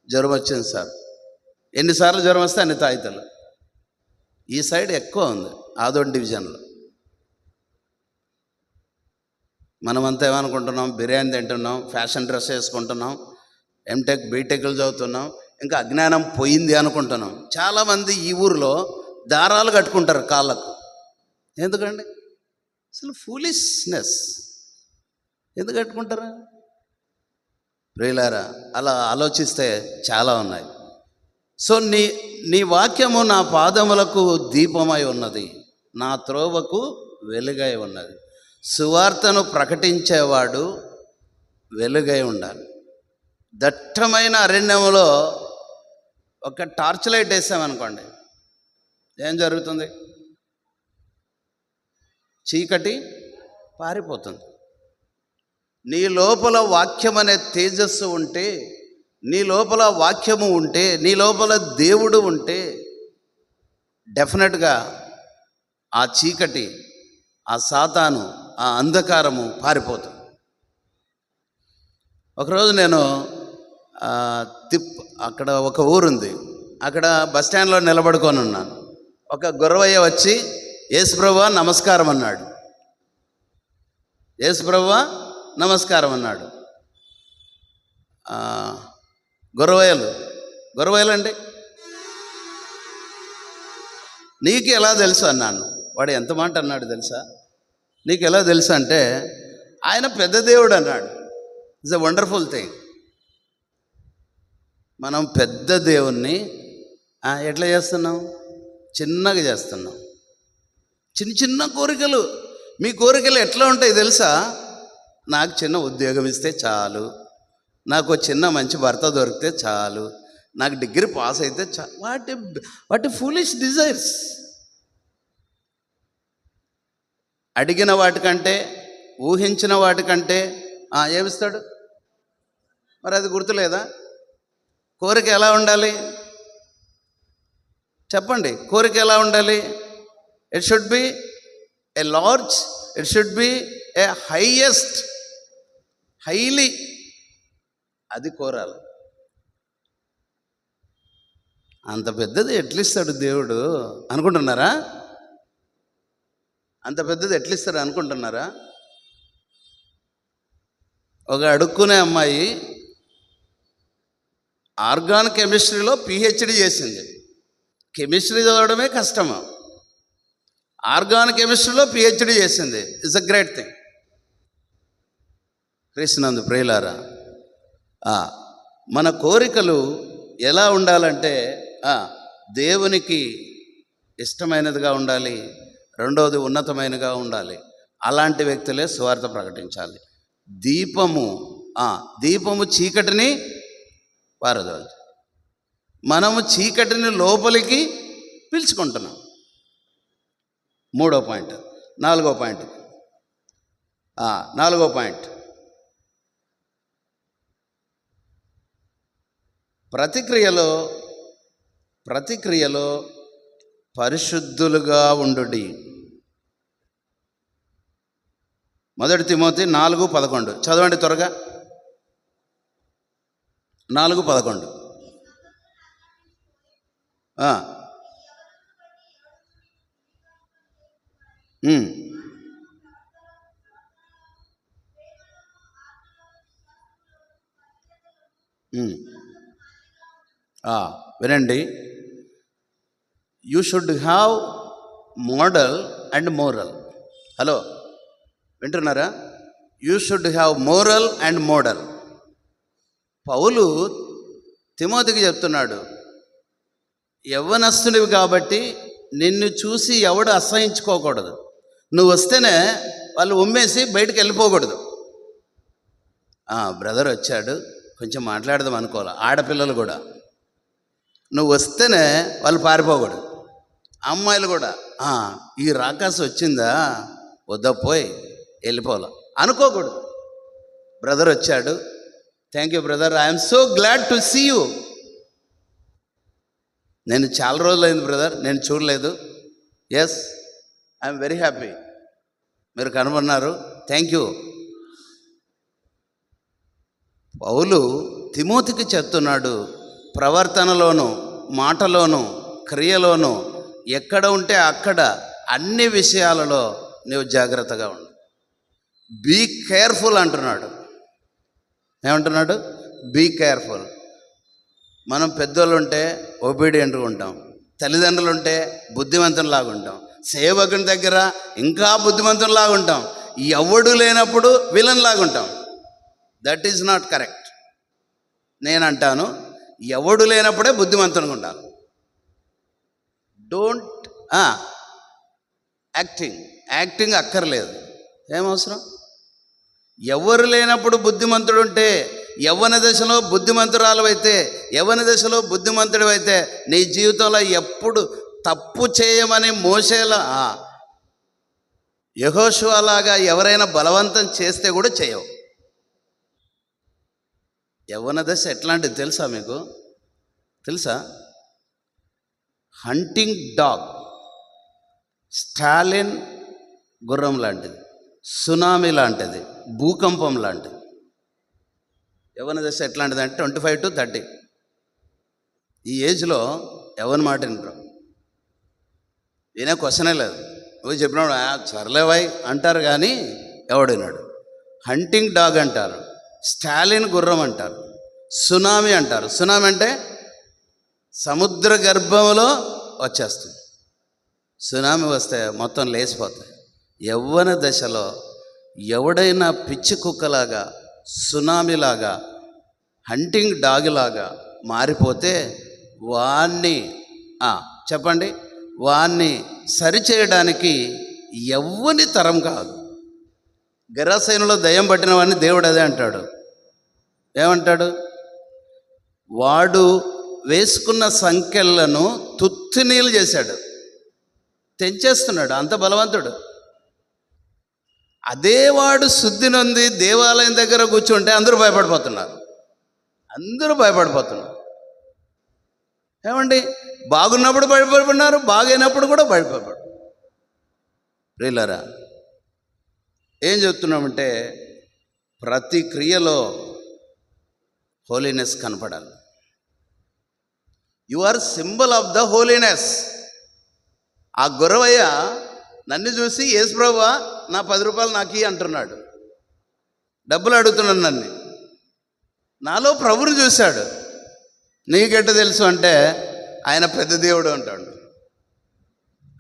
జ్వరం వచ్చింది సార్. ఎన్నిసార్లు జ్వరం వస్తే అన్ని తాయితలు. ఈ సైడ్ ఎక్కువ ఉంది, ఆదోని డివిజన్లో. మనమంతా ఏమనుకుంటున్నాం? బిర్యానీ తింటున్నాం, ఫ్యాషన్ డ్రెస్ వేసుకుంటున్నాం, ఎంటెక్ బీటెక్లు చదువుతున్నాం, ఇంకా అజ్ఞానం పోయింది అనుకుంటున్నాం. చాలామంది ఈ ఊరిలో దారాలు కట్టుకుంటారు కాళ్ళకు. ఎందుకండి? అసలు ఫూలిష్నెస్. ఎందుకు కట్టుకుంటారా? ప్రియులారా, అలా ఆలోచిస్తే చాలా ఉన్నాయి. సో నీ వాక్యము నా పాదములకు దీపమై ఉన్నది, నా త్రోవకు వెలుగై ఉన్నది. సువార్తను ప్రకటించేవాడు వెలుగై ఉండాలి. దట్టమైన అరణ్యములో ఒక టార్చ్ లైట్ వేసామనుకోండి, ఏం జరుగుతుంది? చీకటి పారిపోతుంది. నీ లోపల వాక్యం అనే తేజస్సు ఉంటే, నీ లోపల వాక్యము ఉంటే, నీ లోపల దేవుడు ఉంటే, డెఫినెట్గా ఆ చీకటి, ఆ సాతాను, ఆ అంధకారము పారిపోతుంది. ఒకరోజు నేను అక్కడ ఒక ఊరుంది, అక్కడ బస్ స్టాండ్లో నిలబడుకొని ఉన్నాను. ఒక గుర్రవయ్య వచ్చి, యేసుప్రభువా నమస్కారం అన్నాడు. యేసుప్రభువా నమస్కారం అన్నాడు. గుర్రవయ్యలు అండి, నీకు ఎలా తెలుసు అన్నాను. వాడు ఎంత మాట అన్నాడు తెలుసా? నీకు ఎలా తెలుసు అంటే, ఆయన పెద్ద దేవుడు అన్నాడు. It's a wonderful thing. మనం పెద్ద దేవుణ్ణి ఎట్లా చేస్తున్నాం? చిన్నగా చేస్తున్నాం. చిన్న చిన్న కోరికలు. మీ కోరికలు ఎట్లా ఉంటాయి తెలుసా? నాకు చిన్న ఉద్యోగం ఇస్తే చాలు, నాకు చిన్న మంచి భర్త దొరికితే చాలు, నాకు డిగ్రీ పాస్ అయితే చాలు. వాటి ఫూలిష్ డిజైర్స్. అడిగిన వాటికంటే, ఊహించిన వాటికంటే ఏమిస్తాడు? మరి అది గుర్తులేదా? కోరిక ఎలా ఉండాలి చెప్పండి? కోరిక ఎలా ఉండాలి? It should be a large, it should be A highest, highly. అది కోరాలి. అంత పెద్దది ఎట్లిస్తాడు దేవుడు అనుకుంటున్నారా? అంత పెద్దది ఎట్లిస్తాడు అనుకుంటున్నారా? ఒక అడుక్కునే అమ్మాయి ఆర్గానిక్ కెమిస్ట్రీలో పిహెచ్డి చేసింది. కెమిస్ట్రీ చదవడమే కష్టము, ఆర్గానిక్ కెమిస్ట్రీలో పిహెచ్డి చేసింది. It's a great thing. క్రీస్తునందు ప్రియులారా, మన కోరికలు ఎలా ఉండాలంటే దేవునికి ఇష్టమైనదిగా ఉండాలి, రెండవది ఉన్నతమైనదిగా ఉండాలి. అలాంటి వ్యక్తులే సువార్త ప్రకటించాలి. దీపము చీకటిని పారదోలు. మనము చీకటిని లోపలికి పిలుచుకుంటున్నాం. 3వ పాయింట్. 4వ పాయింట్, ప్రతిక్రియలో పరిశుద్ధులుగా ఉండుడి. 1 తిమోతి 4:11 చదవండి త్వరగా. 4:11. వినండి, you should have model and moral. Hello, వింటున్నారా? You should have moral and model. పౌలు తిమోతికి చెప్తున్నాడు, యవ్వనస్తునివి కాబట్టి నిన్ను చూసి ఎవడు అసహించుకోకూడదు. నువ్వు వస్తేనే వాళ్ళు ఉమ్మేసి బయటకు వెళ్ళిపోకూడదు. బ్రదర్ వచ్చాడు, కొంచెం మాట్లాడదాం అనుకోవాలి. ఆడపిల్లలు కూడా నువ్వు వస్తేనే వాళ్ళు పారిపోకూడదు. అమ్మాయిలు కూడా ఈ రాకాసు వచ్చిందా, వద్దా, పోయి వెళ్ళిపోవాలి అనుకోకూడదు. బ్రదర్ వచ్చాడు, thank you brother, I'm so glad to see you. నేను చాలా రోజులైంది బ్రదర్, నేను చూడలేదు. ఎస్, ఐఎమ్ వెరీ హ్యాపీ, మీరు కనబడినారు, థ్యాంక్ యూ. పౌలు తిమోతికి చెప్తున్నాడు, ప్రవర్తనలోను, మాటలోను, క్రియలోను ఎక్కడ ఉంటే అక్కడ అన్ని విషయాలలో నువ్వు జాగ్రత్తగా ఉండు. బీ కేర్ఫుల్ అంటున్నాడు. ఏమంటున్నాడు? Be careful. మనం పెద్దోళ్ళు ఉంటే ఒబీడియంట్గా ఉంటాం, తల్లిదండ్రులు ఉంటే బుద్ధిమంతునిలాగా ఉంటాం, సేవకుని దగ్గర ఇంకా బుద్ధిమంతునిలాగా ఉంటాం, ఎవడు లేనప్పుడు విలన్లాగా ఉంటాం. That is not correct. నేనంటాను, ఎవడు లేనప్పుడే బుద్ధిమంతునిగా ఉండాలి. డోంట్ యాక్టింగ్ అక్కర్లేదు, ఏమవసరం. ఎవరు లేనప్పుడు బుద్ధిమంతుడు ఉంటే, యవ్వన దశలో బుద్ధిమంతురాలు అయితే, యవ్వన దశలో బుద్ధిమంతుడు అయితే నీ జీవితంలో ఎప్పుడు తప్పు చేయమని మోసేలా యెహోషువలాగా ఎవరైనా బలవంతం చేస్తే కూడా చేయవు. యవ్వన దశ ఎట్లాంటిది తెలుసా మీకు? తెలుసా? హంటింగ్ డాగ్, స్టాలిన్ గుర్రం లాంటిది, సునామీ లాంటిది, భూకంపం లాంటిది. యవ్వన దశ ఎట్లాంటిది అంటే 25 to 30. ఈ ఏజ్లో ఎవరి మాట వినరు, వినే క్వశ్చనే లేదు. నువ్వు చెప్పినాడు సర్లేవాయ్ అంటారు కానీ ఎవడు విన్నాడు. హంటింగ్ డాగ్ అంటారు, స్టాలిన్ గుర్రం అంటారు, సునామీ అంటారు. సునామీ అంటే సముద్ర గర్భంలో వచ్చేస్తుంది. సునామీ వస్తే మొత్తం లేచిపోతాయి. యవ్వన దశలో ఎవడైనా పిచ్చి కుక్కలాగా, సునామీలాగా, హంటింగ్ డాగ్లాగా మారిపోతే వాణ్ణి చెప్పండి, వాణ్ణి సరిచేయడానికి ఎవ్వని తరం కాదు. గెరాసేనులో దయ్యం పట్టిన వాడిని దేవుడు అదే అంటాడు. ఏమంటాడు? వాడు వేసుకున్న సంఖ్యలను తుత్తునీలు చేశాడు, తెంచేస్తున్నాడు, అంత బలవంతుడు. అదే వాడు శుద్ధి నొంది దేవాలయం దగ్గర కూర్చుంటే అందరూ భయపడిపోతున్నారు. ఏమండి, బాగున్నప్పుడు భయపడిపోతున్నారు, బాగైనప్పుడు కూడా భయపడిపోయారు. ప్రియులారా, ఏం చెప్తున్నామంటే ప్రతి క్రియలో హోలీనెస్ కనపడాలి. You are symbol of the holiness. ఆ గురవయ్య నన్ను చూసి యేసు ప్రభువా నా 10 రూపాయలు నాకు అంటున్నాడు, డబ్బులు అడుగుతున్నాను. నన్ను నాలో ప్రభుని చూశాడు. నీకెట్ట తెలుసు అంటే ఆయన పెద్ద దేవుడు అంటాడు.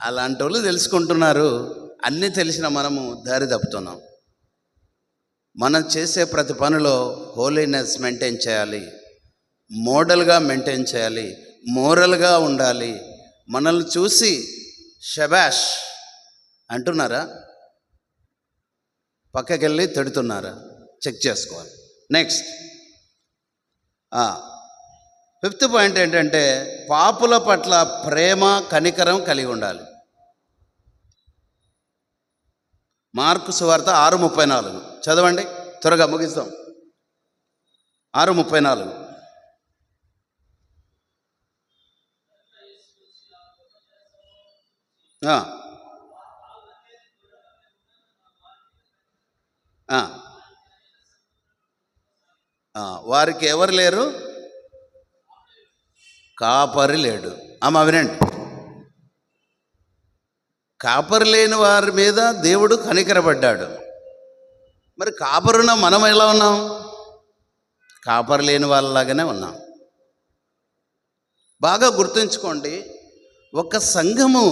అలాంటి వాళ్ళు తెలుసుకుంటున్నారు. అన్నీ తెలిసిన మనము దారి తప్పుతున్నాం. మనం చేసే ప్రతి పనిలో హోలీనెస్ మెయింటైన్ చేయాలి, మోడల్గా మెయింటైన్ చేయాలి, మోరల్గా ఉండాలి. మనల్ని చూసి షబాష్ అంటున్నారా, పక్కకెళ్ళి తిడుతున్నారా, చెక్ చేసుకోవాలి. నెక్స్ట్ 5th పాయింట్ ఏంటంటే పాపుల పట్ల ప్రేమ కనికరం కలిగి ఉండాలి. మార్కు సువార్త 6:34 చదవండి, త్వరగా ముగిస్తాం. 6:34. వారికి ఎవరు లేరు, కాపరి లేడు. అమ్మ వినండి, కాపరి లేని వారి మీద దేవుడు కనికరపడ్డాడు. మరి కాపరున్న మనం ఎలా ఉన్నాం? కాపరి లేని వాళ్ళలాగానే ఉన్నాం. బాగా గుర్తుంచుకోండి, ఒక సంఘము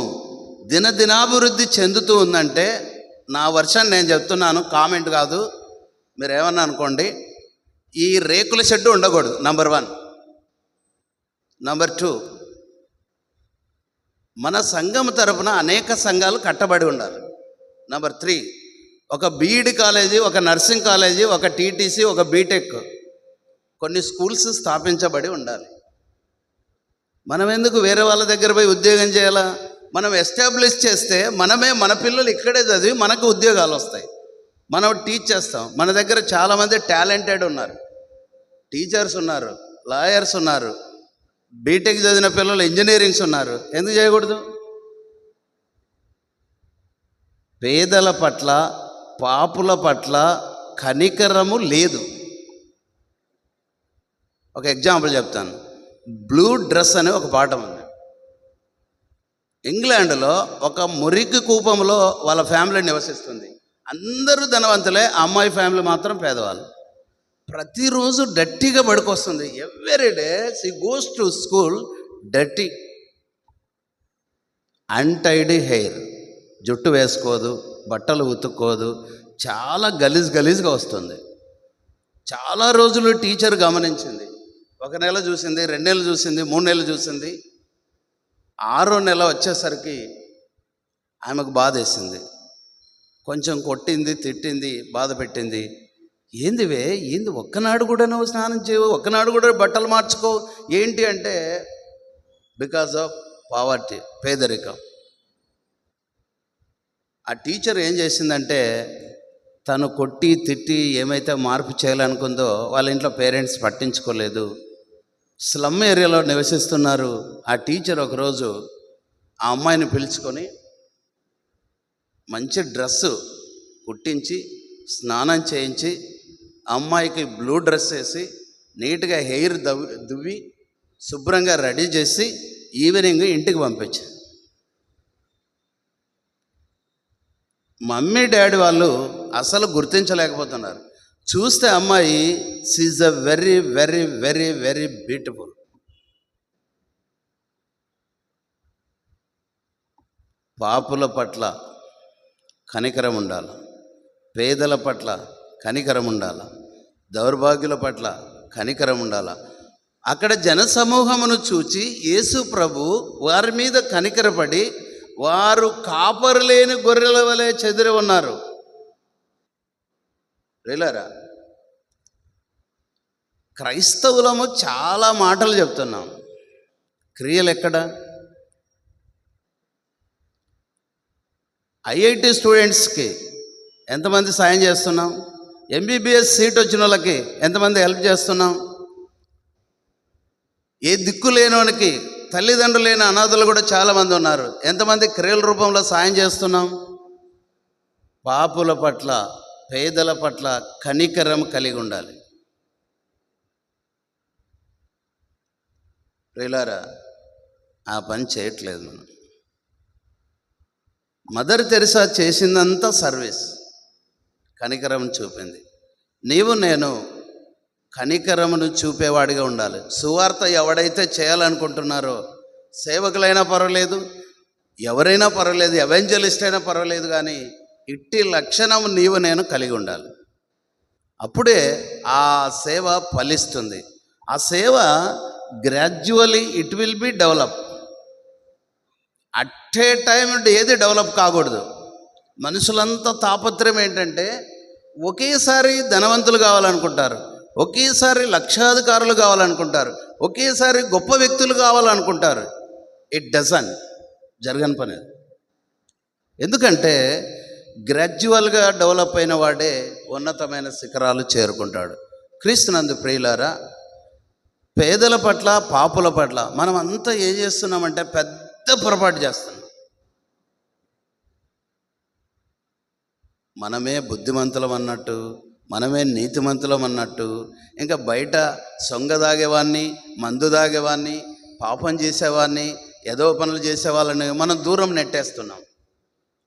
దినదినాభివృద్ధి చెందుతూ ఉందంటే, నా వర్షాన్ని నేను చెప్తున్నాను, కామెంట్ కాదు, మీరు ఏమన్నా అనుకోండి. ఈ రేకుల షెడ్డు ఉండకూడదు, నంబర్ 1. నంబర్ 2, మన సంఘం తరపున అనేక సంఘాలు కట్టబడి ఉండాలి. నంబర్ 3, ఒక బీఈడి కాలేజీ, ఒక నర్సింగ్ కాలేజీ, ఒక టీటీసీ, ఒక బీటెక్, కొన్ని స్కూల్స్ స్థాపించబడి ఉండాలి. మనం ఎందుకు వేరే వాళ్ళ దగ్గర పోయి ఉద్యోగం చేయాలా? మనం ఎస్టాబ్లిష్ చేస్తే మనమే, మన పిల్లలు ఇక్కడే చదివి మనకు ఉద్యోగాలు వస్తాయి, మనం టీచ్ చేస్తాం. మన దగ్గర చాలామంది టాలెంటెడ్ ఉన్నారు, టీచర్స్ ఉన్నారు, లాయర్స్ ఉన్నారు, బీటెక్ చదివిన పిల్లలు ఇంజనీరింగ్స్ ఉన్నారు. ఎందుకు చేయకూడదు? పేదల పట్ల, పాపుల పట్ల కనికరము లేదు. ఒక ఎగ్జాంపుల్ చెప్తాను. బ్లూ డ్రెస్ అనే ఒక పాఠం ఉంది. ఇంగ్లాండ్లో ఒక మురికి కూపంలో వాళ్ళ ఫ్యామిలీ నివసిస్తుంది. అందరూ ధనవంతులే, ఆ అమ్మాయి ఫ్యామిలీ మాత్రం పేదవాళ్ళు. ప్రతిరోజు డర్టీగా పడుకొస్తుంది. Every day she goes to school dirty, untidy hair, జుట్టు వేసుకోదు, బట్టలు ఉతుక్కోదు, చాలా గలీజ్గా వస్తుంది. చాలా రోజులు టీచర్ గమనించింది. 1 నెల చూసింది, 2 నెలలు చూసింది, 3 నెలలు చూసింది. 6వ నెల వచ్చేసరికి ఆమెకు బాధ వేసింది. కొంచెం కొట్టింది, తిట్టింది, బాధ పెట్టింది. ఏంది ఒక్కనాడు కూడా నువ్వు స్నానం చేయవు, ఒక్కనాడు కూడా బట్టలు మార్చుకో, ఏంటి అంటే బికాజ్ ఆఫ్ పావర్టీ, పేదరికం. ఆ టీచర్ ఏం చేసిందంటే, తను కొట్టి తిట్టి ఏమైతే మార్పు చేయాలనుకుందో వాళ్ళ ఇంట్లో పేరెంట్స్ పట్టించుకోలేదు. స్లమ్ ఏరియాలో నివసిస్తున్నారు. ఆ టీచర్ ఒకరోజు ఆ అమ్మాయిని పిలుచుకొని మంచి డ్రెస్సు కుట్టించి, స్నానం చేయించి, అమ్మాయికి బ్లూ డ్రెస్ వేసి, నీట్గా హెయిర్ దువ్వి, శుభ్రంగా రెడీ చేసి ఈవినింగ్ ఇంటికి పంపించారు. మమ్మీ డాడీ వాళ్ళు అసలు గుర్తించలేకపోతున్నారు. చూస్తే అమ్మాయి she's a very very very very beautiful. పాపుల పట్ల కనికరం ఉండాలి, పేదల పట్ల కనికరం ఉండాలి, దౌర్భాగ్యుల పట్ల కనికరం ఉండాలి. అక్కడ జనసమూహమును చూచి యేసు ప్రభు వారి మీద కనికరపడి, వారు కాపరు లేని గొర్రెల వలె చెదిరి ఉన్నారు. రేలారా, క్రైస్తవులము చాలా మాటలు చెప్తున్నాం, క్రియలు ఎక్కడ? ఐఐటి స్టూడెంట్స్కి ఎంతమంది సాయం చేస్తున్నాం? ఎంబీబీఎస్ సీట్ వచ్చిన వాళ్ళకి ఎంతమంది హెల్ప్ చేస్తున్నాం? ఏ దిక్కు లేనోనికి, తల్లిదండ్రులు లేని అనాథులు కూడా చాలామంది ఉన్నారు, ఎంతమంది క్రియల రూపంలో సాయం చేస్తున్నాం? పాపుల పట్ల, పేదల పట్ల కనికరం కలిగి ఉండాలి. ప్రియులారా, ఆ పని చేయట్లేదు మనం. మదర్ తెరిసా చేసిందంతా సర్వీస్, కనికరం చూపింది. నీవు నేను కనికరమును చూపేవాడిగా ఉండాలి. సువార్త ఎవడైతే చేయాలనుకుంటున్నారో, సేవకులైనా పర్వాలేదు, ఎవరైనా పర్వాలేదు, ఎవెంజలిస్ట్ అయినా పర్వాలేదు, కానీ ఇట్టి లక్షణం నీవు నేను కలిగి ఉండాలి. అప్పుడే ఆ సేవ ఫలిస్తుంది. ఆ సేవ gradually it will be develop. At a time ఏది డెవలప్ కాకూడదు. మనుషులంతా తాపత్రయం ఏంటంటే ఒకేసారి ధనవంతులు కావాలనుకుంటారు, ఒకేసారి లక్షాధికారులు కావాలనుకుంటారు, ఒకేసారి గొప్ప వ్యక్తులు కావాలనుకుంటారు. ఇట్ డజన్ జరగని పని. ఎందుకంటే గ్రాడ్యువల్గా డెవలప్ అయిన వాడే ఉన్నతమైన శిఖరాలు చేరుకుంటాడు. క్రీస్తునందు ప్రియులారా, పేదల పట్ల పాపుల పట్ల మనం అంతా ఏం చేస్తున్నామంటే పెద్ద పొరపాటు చేస్తున్నాం. మనమే బుద్ధిమంతులం అన్నట్టు, మనమే నీతిమంతులం అన్నట్టు, ఇంకా బయట సొంగ దాగేవాడిని, మందు దాగేవాడిని, పాపం చేసేవాడిని, ఏదో పనులు చేసేవాళ్ళని మనం దూరం నెట్టేస్తున్నాం.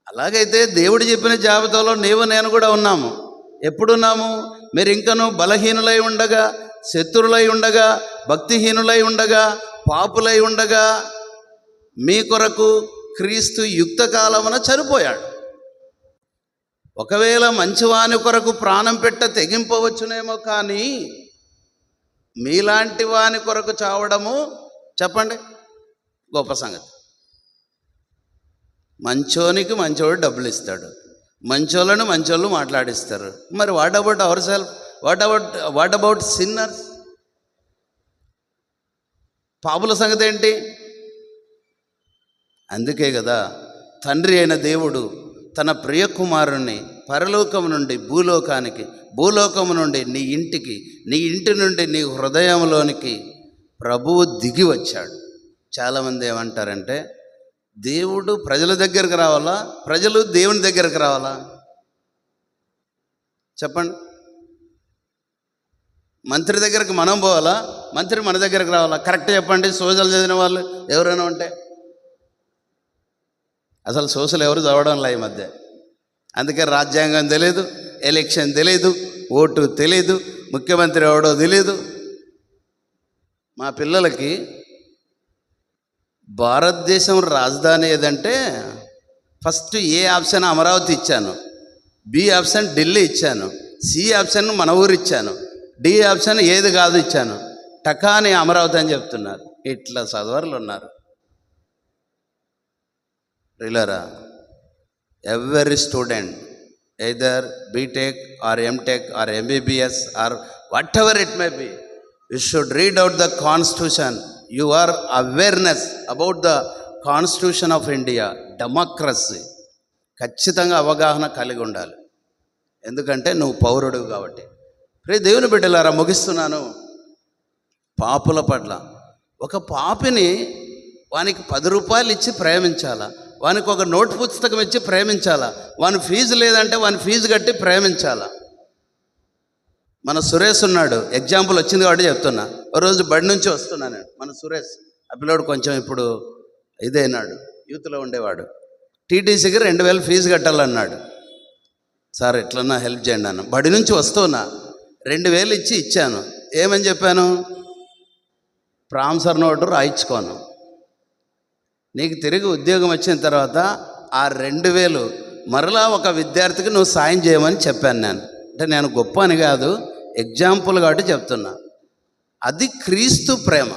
అలాగైతే దేవుడు చెప్పిన జాబితాలో నీవు నేను కూడా ఉన్నాము. ఎప్పుడున్నాము? మీరు ఇంకనూ బలహీనులై ఉండగా, శత్రులై ఉండగా, భక్తిహీనులై ఉండగా, పాపులై ఉండగా మీ కొరకు క్రీస్తు యుక్త కాలమున చనిపోయాడు. ఒకవేళ మంచివాని కొరకు ప్రాణం పెట్ట తెగింపవచ్చునేమో, కానీ మీలాంటి వాని కొరకు చావడము చెప్పండి గొప్ప సంగతి. మంచోనికి మంచోడు డబ్బులు ఇస్తాడు, మంచోళ్ళను మంచోళ్ళు మాట్లాడిస్తారు. మరి what about our self? What about sinners? పాపుల సంగతి ఏంటి? అందుకే కదా తండ్రి అయిన దేవుడు తన ప్రియ కుమారుణ్ణి పరలోకము నుండి భూలోకానికి, భూలోకము నుండి నీ ఇంటికి, నీ ఇంటి నుండి నీ హృదయంలోనికి ప్రభువు దిగి వచ్చాడు. చాలామంది ఏమంటారంటే దేవుడు ప్రజల దగ్గరకు రావాలా, ప్రజలు దేవుని దగ్గరకు రావాలా? చెప్పండి. మంత్రి దగ్గరికి మనం పోవాలా, మంత్రి మన దగ్గరకు రావాలా? కరెక్ట్ చెప్పండి. సోషల్ చదివిన వాళ్ళు ఎవరైనా ఉంటే. అసలు సోషల్ ఎవరు చదవడంలా ఈ మధ్య. అందుకే రాజ్యాంగం తెలియదు, ఎలక్షన్ తెలియదు, ఓటు తెలియదు, ముఖ్యమంత్రి ఎవడో తెలియదు. మా పిల్లలకి భారతదేశం రాజధాని ఏదంటే ఫస్ట్ ఏ ఆప్షన్ అమరావతి ఇచ్చాను, బి ఆప్షన్ ఢిల్లీ ఇచ్చాను, సి ఆప్షన్ మన ఊరు ఇచ్చాను, డి ఆప్షన్ ఏది కాదు ఇచ్చాను. టకాని అమరావతి అని చెప్తున్నారు. ఇట్లా చదవర్లు ఉన్నారు. రిలరా, every student, either BTech or MTech or MBBS or whatever it may be, you should read out the Constitution. Your awareness about the Constitution of India, democracy, ఖచ్చితంగా అవగాహన కలిగి ఉండాలి. ఎందుకంటే నువ్వు పౌరుడు కాబట్టి. ప్రియ దేవుని బిడ్డలారా, ముగిస్తున్నాను. పాపుల పట్ల ఒక పాపిని వానికి 10 రూపాయలు ఇచ్చి ప్రేమించాలా, వానికి ఒక నోట్ పుస్తకం ఇచ్చి ప్రేమించాలా, వాని ఫీజు లేదంటే వాని ఫీజు కట్టి ప్రేమించాలా? మన సురేష్ ఉన్నాడు, ఎగ్జాంపుల్ వచ్చింది కాబట్టి చెప్తున్నా. ఓ రోజు బడి నుంచి వస్తున్నాను, మన సురేష్ ఆ పిల్లోడు కొంచెం ఇప్పుడు ఇదైనాడు, యూత్లో ఉండేవాడు. టీటీసీకి 2000 ఫీజు కట్టాలన్నాడు. సార్ ఎట్లన్నా హెల్ప్ చేయండి అన్న. బడి నుంచి వస్తున్నా 2000 ఇచ్చి ఇచ్చాను. ఏమని చెప్పాను? ప్రాంసర్ నోటు రాయించుకోను, నీకు తిరిగి ఉద్యోగం వచ్చిన తర్వాత ఆ 2000 మరలా ఒక విద్యార్థికి నువ్వు సాయం చేయమని చెప్పాను నేను. అంటే నేను గొప్ప అని కాదు, ఎగ్జాంపుల్ కాబట్టి చెప్తున్నా. అది క్రీస్తు ప్రేమ.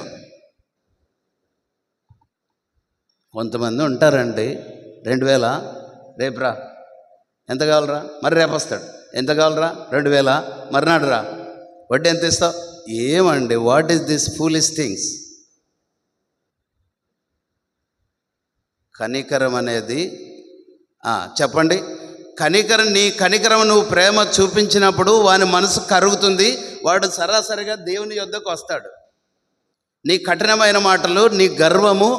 కొంతమంది ఉంటారండి, 2000 రేపురా, ఎంత కావాలరా, మరి రేపు వస్తాడు, ఎంత కావాలరా, 2000, మర్నాడు రా, వడ్డీ ఎంత ఇస్తావు? ఏమండి, what is this foolish things? కనికరం అనేది చెప్పండి, నీ కనికరం నువ్వు ప్రేమ చూపించినప్పుడు వాని మనసు కరుగుతుంది, వాడు సరాసరిగా దేవుని యొద్దకు వస్తాడు. నీ కఠినమైన మాటలు, నీ గర్వము,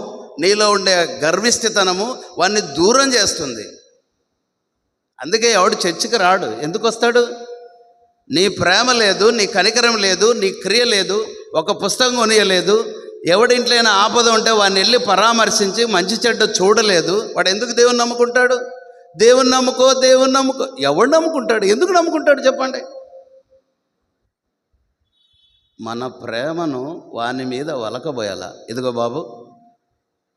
నీలో ఉండే గర్విష్ఠితనము వాడిని దూరం చేస్తుంది. అందుకే ఎవడు చర్చికి రాడు. ఎందుకు వస్తాడు? నీ ప్రేమ లేదు, నీ కనికరం లేదు, నీ క్రియ లేదు, ఒక పుస్తకం కొనియలేదు, ఎవడింట్లైనా ఆపద ఉంటే వాడిని వెళ్ళి పరామర్శించి మంచి చెడ్డ చూడలేదు. వాడు ఎందుకు దేవుని నమ్ముకుంటాడు? దేవుని నమ్ముకో, దేవుని నమ్ముకో. ఎవడు నమ్ముకుంటాడు? ఎందుకు నమ్ముకుంటాడు చెప్పండి? మన ప్రేమను వాని మీద వలకబోయాల. ఇదిగో బాబు,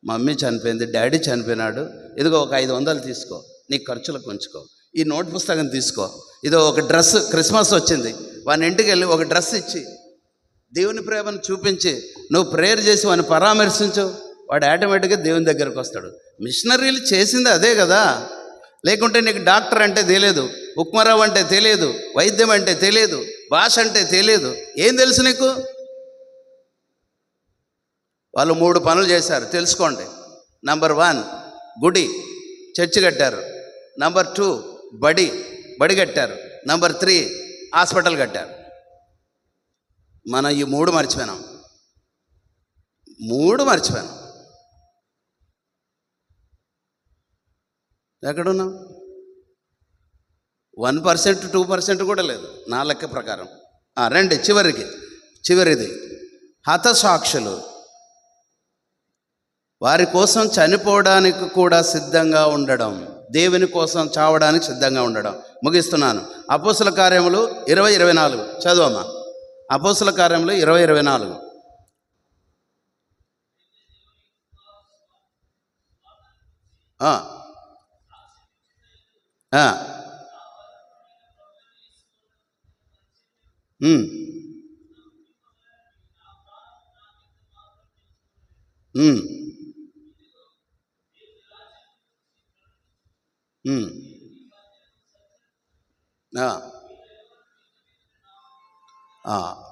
మమ్మీ చనిపోయింది, డాడీ చనిపోయినాడు, ఇదిగో ఒక 500 తీసుకో, నీ ఖర్చులకు ఉంచుకో. ఈ నోట్ పుస్తకం తీసుకో, ఇదో ఒక డ్రెస్, క్రిస్మస్ వచ్చింది, వాని ఇంటికి వెళ్ళి ఒక డ్రెస్ ఇచ్చి దేవుని ప్రేమను చూపించి నువ్వు ప్రేయర్ చేసి వాడిని పరామర్శించు, వాడు ఆటోమేటిక్గా దేవుని దగ్గరకు వస్తాడు. మిషనరీలు చేసింది అదే కదా. లేకుంటే నీకు డాక్టర్ అంటే తెలియదు, ఉక్మరావు అంటే తెలియదు, వైద్యం అంటే తెలియదు, భాష అంటే తెలియదు, ఏం తెలుసు నీకు? వాళ్ళు 3 పనులు చేశారు, తెలుసుకోండి. నంబర్ 1 గుడి, చర్చి కట్టారు. నంబర్ 2 బడి కట్టారు. నంబర్ 3 హాస్పిటల్ కట్టారు. మనం ఈ 3 మర్చిపోయినాం. ఎక్కడున్నాం? 1% 2% కూడా లేదు నా లెక్క ప్రకారం. రండి చివరిది హతసాక్షులు, వారి కోసం చనిపోవడానికి కూడా సిద్ధంగా ఉండడం, దేవుని కోసం చావడానికి సిద్ధంగా ఉండడం. ముగిస్తున్నాను. అపోస్తుల కార్యములు 20:24 చదువమ్మా. అపోస్తుల కార్యములు 20:24.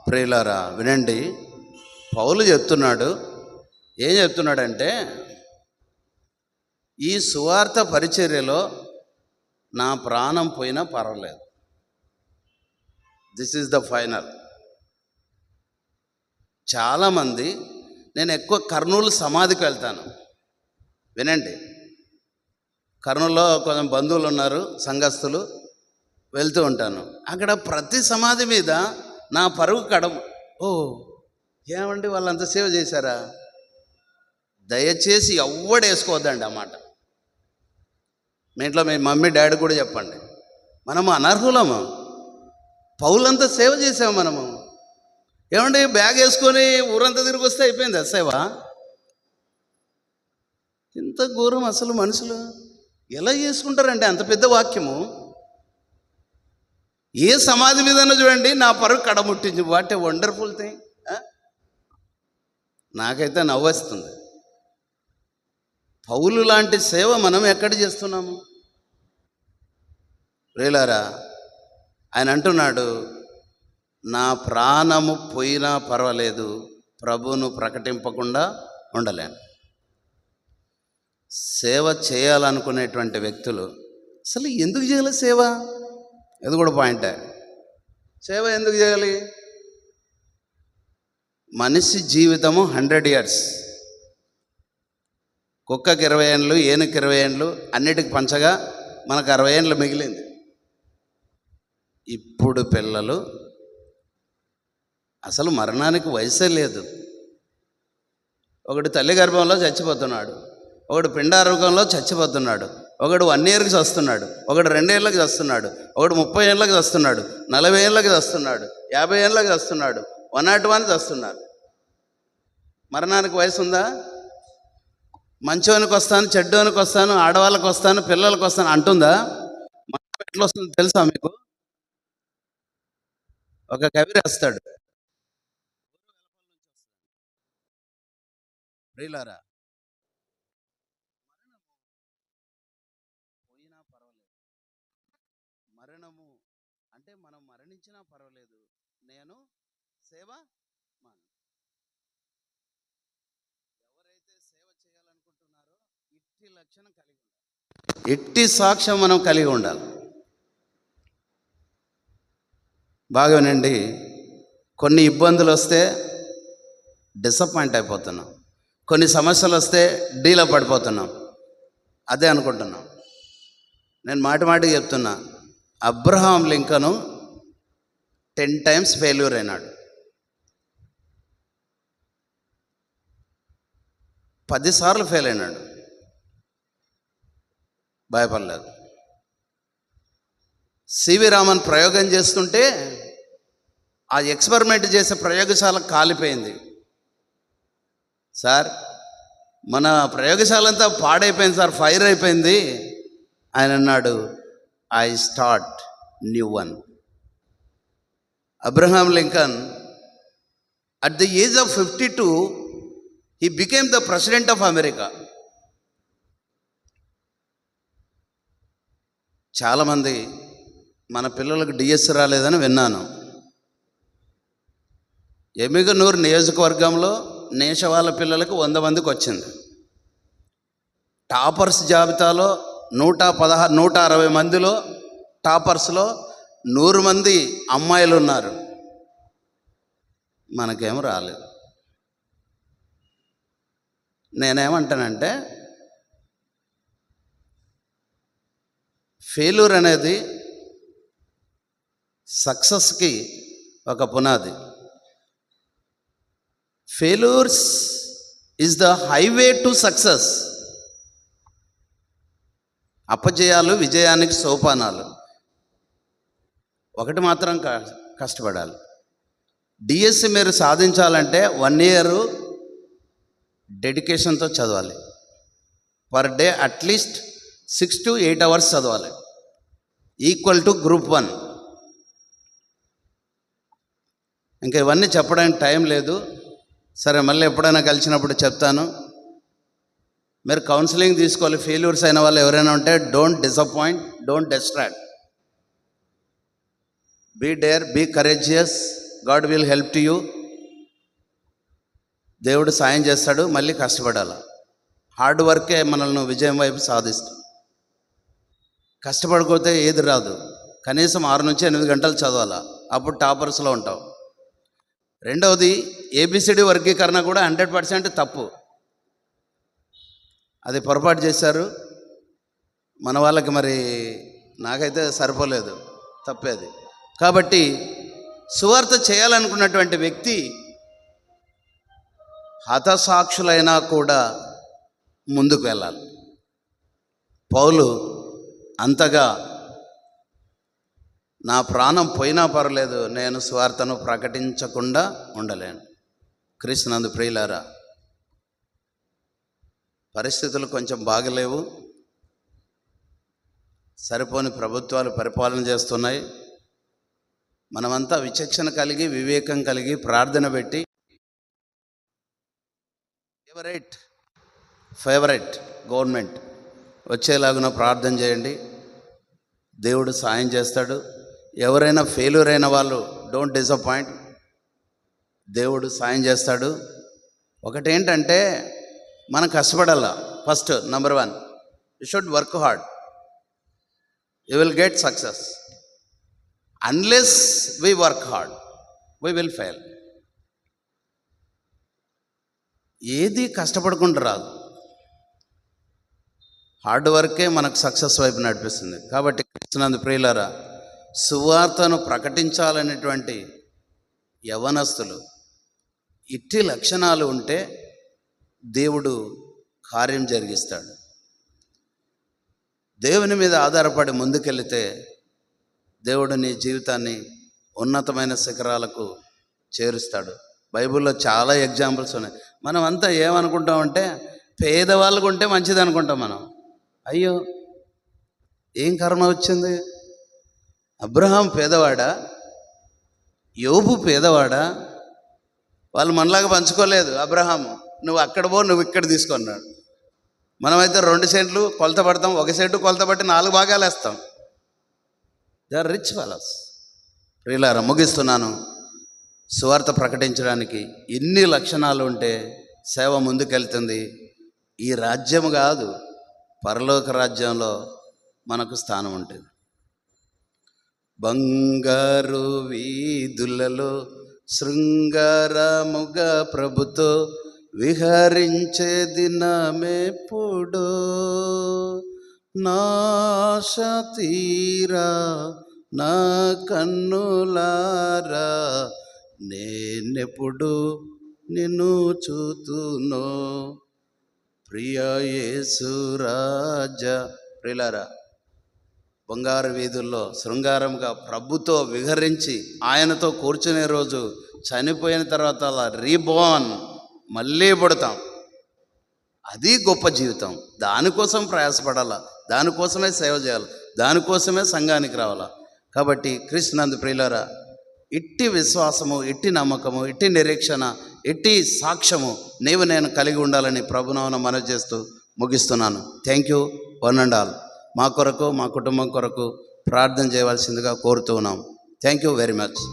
ప్రియులారా వినండి, పౌలు చెప్తున్నాడు. ఏం చెప్తున్నాడంటే, ఈ సువార్త పరిచర్యలో నా ప్రాణం పోయినా పర్వాలేదు, దిస్ ఈజ్ ద ఫైనల్. చాలామంది, నేను ఎక్కువ కర్నూలు సమాధికి వెళ్తాను. వినండి, కర్నూలులో కొంచెం బంధువులు ఉన్నారు, సంఘస్థులు, వెళ్తూ ఉంటాను. అక్కడ ప్రతి సమాధి మీద నా పరుగు కడమ. ఏమండి వాళ్ళంతా సేవ చేశారా? దయచేసి ఎవ్వడు వేసుకోవద్దండి ఆ మాట. మీ ఇంట్లో మీ మమ్మీ డాడీ కూడా చెప్పండి, మనము అనర్హులము. పౌలంతా సేవ చేసాము మనము. ఏమండి బ్యాగ్ వేసుకొని ఊరంతా తిరిగి వస్తే అయిపోయింది ఆ సేవ? ఇంత ఘోరం అసలు. మనుషులు ఎలా చేసుకుంటారండి అంత పెద్ద వాక్యము? ఏ సమాధి మీదనో చూడండి, నా పరుగు కడముట్టించి. What a wonderful thing. నాకైతే నవ్వొస్తుంది. పౌలు లాంటి సేవ మనం ఎక్కడ చేస్తున్నాము? ప్రియులారా, ఆయన అంటున్నాడు, నా ప్రాణము పోయినా పర్వాలేదు, ప్రభువును ప్రకటింపకుండా ఉండలేను. సేవ చేయాలనుకునేటువంటి వ్యక్తులు అసలు ఎందుకు చేయాలి సేవ? అది కూడా పాయింటే. సేవ ఎందుకు చేయాలి? మనిషి జీవితము 100 years. కుక్కకి 20 ఏళ్ళు, ఏనుకి 20 ఏళ్ళు, అన్నిటికి పంచగా మనకు 60 ఏళ్ళు మిగిలింది. ఇప్పుడు పిల్లలు అసలు మరణానికి వయసే లేదు. ఒకడు తల్లి గర్భంలో చచ్చిపోతున్నాడు, ఒకడు పిండారోగంలో చచ్చిపోతున్నాడు, ఒకడు 1 yearకి చస్తున్నాడు, ఒకడు 2 ఏళ్ళకి చస్తున్నాడు, ఒకడు 30 ఏళ్ళకి చస్తున్నాడు, 40 ఏళ్ళకి చస్తున్నాడు, 50 ఏళ్ళకి చస్తున్నాడు, 101 చస్తున్నారు. మరణానికి వయసు ఉందా? మంచోనికి వస్తాను, చెడ్డోనికి వస్తాను, ఆడవాళ్ళకి వస్తాను, పిల్లలకు వస్తాను అంటుందా? మరణం ఎట్లా వస్తుందో తెలుసా మీకు? ఒక కవి రాస్తాడు, ప్రియులారా, పోయినా పర్వాలేదు, మరణము అంటే మనం మరణించినా పర్వాలేదు, నేను సేవ మాను. ఎవరైతే సేవ చేయాలనుకుంటున్నారో ఇట్టి లక్షణం కలిగి ఉండాలి, ఇట్టి సాక్ష్యం మనం కలిగి ఉండాలి. బాగా వినండి, కొన్ని ఇబ్బందులు వస్తే డిసప్పాయింట్ అయిపోతున్నాం, కొన్ని సమస్యలు వస్తే డీలో పడిపోతున్నాం. అదే అనుకుంటున్నాం. నేను మాటికి చెప్తున్నా, అబ్రహాం లింకను 10 times ఫెయిల్యూర్ అయినాడు. 10 సార్లు ఫెయిల్ అయినాడు, భయపడలేదు. సివి రామన్ ప్రయోగం చేస్తుంటే ఆ ఎక్స్పెరిమెంట్ చేసే ప్రయోగశాల కాలిపోయింది. సార్, మన ప్రయోగశాల అంతా పాడైపోయింది సార్, ఫైర్ అయిపోయింది. ఆయన అన్నాడు, I start new one. Abraham Lincoln, at the age of 52, he became the president of America. చాలామంది మన పిల్లలకు డిఎస్ రాలేదని విన్నాను. ఎమ్మిగనూరు నియోజకవర్గంలో నేషవాళ్ళ పిల్లలకు 100 మందికి వచ్చింది. టాపర్స్ జాబితాలో 160 మందిలో టాపర్స్లో 100 మంది అమ్మాయిలు ఉన్నారు. మనకేం రాలేదు. నేనేమంటానంటే ఫెయిల్యూర్ అనేది సక్సెస్కి ఒక పునాది. Failures is the highway to success. అపజయాలు విజయానికి సోపానాలు. ఒకటి మాత్రం కష్టపడాలి. డిఎస్సి మీరు సాధించాలంటే 1 year డెడికేషన్తో చదవాలి. Per day at least 6 to 8 hours చదవాలి, ఈక్వల్ టు Group 1. ఇంకా ఇవన్నీ చెప్పడానికి టైం లేదు. సరే, మళ్ళీ ఎప్పుడైనా కలిసినప్పుడు చెప్తాను. మీరు కౌన్సిలింగ్ తీసుకోవాలి. ఫెయిల్యూర్స్ అయిన వాళ్ళు ఎవరైనా ఉంటే don't disappoint, don't distract, be dare, be courageous, God will help to you. దేవుడు సాయం చేస్తాడు. మళ్ళీ కష్టపడాలి. హార్డ్ వర్కే మనల్ని విజయం వైపు సాధిస్తాం. కష్టపడిపోతే ఏది రాదు. కనీసం 6 నుంచి 8 గంటలు చదవాలా, అప్పుడు టాపర్స్లో ఉంటావు. రెండవది, ఏబిసిడి వర్గీకరణ కూడా 100% తప్పు. అది పొరపాటు చేశారు మన వాళ్ళకి. మరి నాకైతే సరిపోలేదు, తప్పేది. కాబట్టి సువార్త చేయాలనుకున్నటువంటి వ్యక్తి హతసాక్షులైనా కూడా ముందుకు వెళ్ళాలి. పౌలు అంతగా నా ప్రాణం పోయినా పర్లేదు, నేను సువార్తను ప్రకటించకుండా ఉండలేను. క్రీస్తునందు ప్రియులారా, పరిస్థితులు కొంచెం బాగలేవు. సరిపోని ప్రభుత్వాలు పరిపాలన చేస్తున్నాయి. మనమంతా విచక్షణ కలిగి, వివేకం కలిగి, ప్రార్థన పెట్టి ఫేవరెట్ గవర్నమెంట్ వచ్చేలాగున ప్రార్థన చేయండి. దేవుడు సాయం చేస్తాడు. ఎవరైనా ఫెయిల్యూర్ అయిన వాళ్ళు డోంట్ డిసప్పాయింట్, దేవుడు సాయం చేస్తాడు. ఒకటేంటంటే మనం కష్టపడాల. First number 1, you should work hard, you will get success. Unless we work hard we will fail. ఏది కష్టపడకుండా రాదు. హార్డ్ వర్కే మనకు సక్సెస్ వైపు నడిపిస్తుంది. కాబట్టి క్రీస్తునందు ప్రియులారా, సువార్తను ప్రకటించాలనేటువంటి యవనస్తులు ఇట్టి లక్షణాలు ఉంటే దేవుడు కార్యం జరిగిస్తాడు. దేవుని మీద ఆధారపడి ముందుకెళ్తే దేవుడు నీ జీవితాన్ని ఉన్నతమైన శిఖరాలకు చేరుస్తాడు. బైబిల్లో చాలా ఎగ్జాంపుల్స్ ఉన్నాయి. మనం అంతా ఏమనుకుంటామంటే పేదవాళ్ళకు ఉంటే మంచిది అనుకుంటాం మనం. అయ్యో, ఏం కర్మ వచ్చింది? అబ్రహాం పేదవాడా? యోబు పేదవాడా? వాళ్ళు మనలాగా పంచుకోలేదు. అబ్రహాము నువ్వు అక్కడ పో, నువ్వు ఇక్కడ తీసుకున్నాడు. మనమైతే 2 సెంట్లు కొలత పడతాం, 1 సెంటు కొలత పట్టి 4 భాగాలు వేస్తాం. They are rich fellows. ప్రియులారా, ముగిస్తున్నాను. సువార్త ప్రకటించడానికి ఇన్ని లక్షణాలు ఉంటే సేవ ముందుకెళ్తుంది. ఈ రాజ్యం కాదు, పరలోక రాజ్యంలో మనకు స్థానం ఉంటుంది. బంగారు వీధులలో శృంగారముగా ప్రభుతో విహరించే దినమెప్పుడు, నాశ తీరా నా కన్నులారా నేనెప్పుడు నిన్ను చూతునో ప్రియ యేసు రాజా. ప్రియులారా, బంగారు వీధుల్లో శృంగారంగా ప్రభుతో విహరించి ఆయనతో కూర్చునే రోజు, చనిపోయిన తర్వాత అలా రీబోర్న్, మళ్ళీ పుడతాం. అది గొప్ప జీవితం. దానికోసం ప్రయాసపడాలా, దానికోసమే సేవ చేయాలి. దానికోసమే సంఘానికి రావాలా. కాబట్టి క్రీస్తునందు ప్రియులారా, ఇట్టి విశ్వాసము, ఇట్టి నమ్మకము, ఇట్టి నిరీక్షణ, ఇట్టి సాక్ష్యము నీవు నేను కలిగి ఉండాలని ప్రభునామమున మనవి చేస్తూ ముగిస్తున్నాను. Thank you one and all. మా కొరకు, మా కుటుంబం కొరకు ప్రార్థన చేయవలసిందిగా కోరుతూ ఉన్నాం. Thank you very much.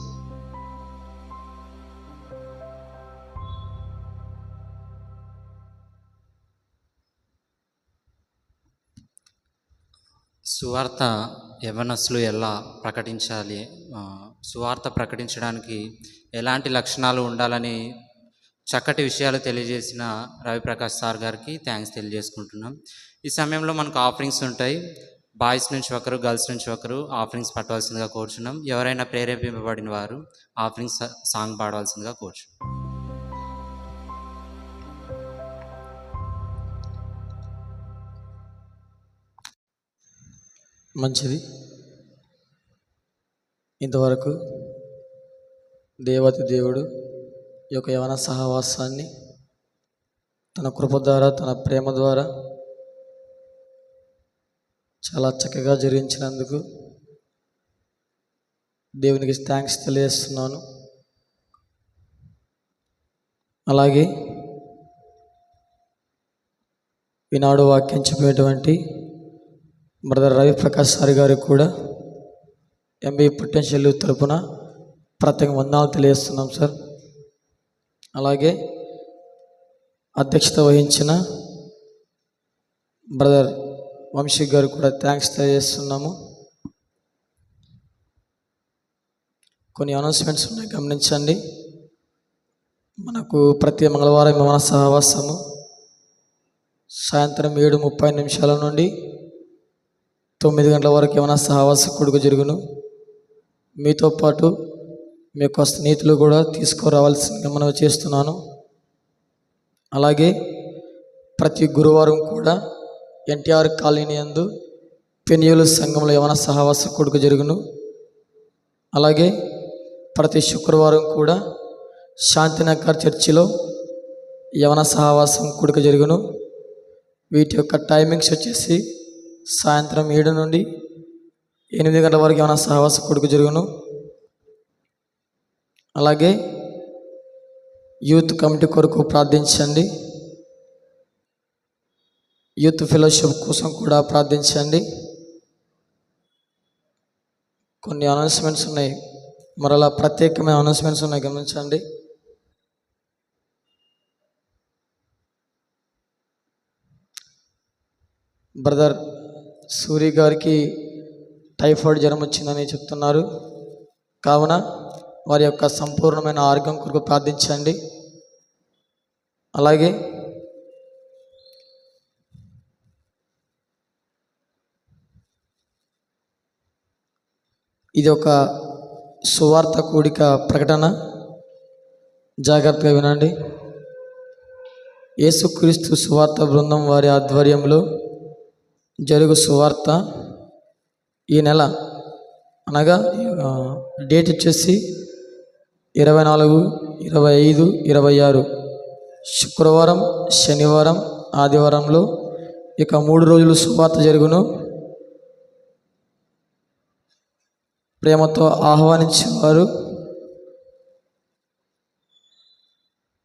సువార్త యవ్వనస్తులు ఎలా ప్రకటించాలి, సువార్త ప్రకటించడానికి ఎలాంటి లక్షణాలు ఉండాలని చక్కటి విషయాలు తెలియజేసిన రవిప్రకాష్ సార్ గారికి థ్యాంక్స్ తెలియజేసుకుంటున్నాం. ఈ సమయంలో మనకు ఆఫరింగ్స్ ఉంటాయి. బాయ్స్ నుంచి ఒకరు, గర్ల్స్ నుంచి ఒకరు ఆఫరింగ్స్ పట్టవలసిందిగా కోరుచున్నాం. ఎవరైనా ప్రేరేపింపబడిన వారు ఆఫరింగ్స్ సాంగ్ పాడవలసిందిగా కోరుచున్నాం. మంచిది. ఇంతవరకు దేవతి దేవుడు ఈ యొక్క యవన సహవాసాన్ని తన కృప ద్వారా, తన ప్రేమ ద్వారా చాలా చక్కగా జరిగించినందుకు దేవునికి థ్యాంక్స్ తెలియజేస్తున్నాను. అలాగే ఈనాడు వాక్యం చెప్పేటువంటి బ్రదర్ రవిప్రకాష్ సార్ గారికి కూడా ఎంబీ పొటెన్షియల్ తరపున ప్రత్యేక వందనాలు తెలియజేస్తున్నాం సార్. అలాగే అధ్యక్షత వహించిన బ్రదర్ వంశీ గారు కూడా థ్యాంక్స్ తెలియజేస్తున్నాము. కొన్ని అనౌన్స్మెంట్స్ ఉన్నాయి, గమనించండి. మనకు ప్రతి మంగళవారం మన సహవాసము సాయంత్రం 7:30 నుండి 9 గంటల వరకు ఏమైనా సహవాస కొడుకు జరుగును. మీతో పాటు మీ యొక్క స్నేహితులు కూడా తీసుకురావాల్సిందిగా మనం చేస్తున్నాను. అలాగే ప్రతి గురువారం కూడా ఎన్టీఆర్ కాలనీ యందు పెన్యుల సంఘంలో ఏమైనా సహవాస కొడుకు జరుగును. అలాగే ప్రతి శుక్రవారం కూడా శాంతినగర్ చర్చిలో యవన సహవాసం కూడిక జరుగును. వీటి యొక్క టైమింగ్స్ వచ్చేసి సాయంత్రం 7 నుండి 8 గంటల వరకు యవన సహవాస కూడిక జరుగును. అలాగే యూత్ కమిటీ కొరకు ప్రార్థించండి. యూత్ ఫెలోషిప్ కోసం కూడా ప్రార్థించండి. కొన్ని అనౌన్స్మెంట్స్ ఉన్నాయి, మరలా ప్రత్యేకమైన అనౌన్స్మెంట్స్ ఉన్నాయి, గమనించండి. బ్రదర్ సూరి గారికి టైఫాయిడ్ జ్వరం వచ్చిందని చెప్తున్నారు. కావున వారి యొక్క సంపూర్ణమైన ఆరోగ్యం కొరకు ప్రార్థించండి. అలాగే ఇది ఒక సువార్త కూడిక ప్రకటన, జాగ్రత్తగా వినండి. యేసుక్రీస్తు సువార్త బృందం వారి ఆధ్వర్యంలో జరుగు సువార్త ఈ నెల, అనగా డేట్ వచ్చేసి 24, 25, 26 శుక్రవారం, శనివారం, ఆదివారంలో ఇక 3 రోజులు సువార్త జరుగును. ప్రేమతో ఆహ్వానించేవారు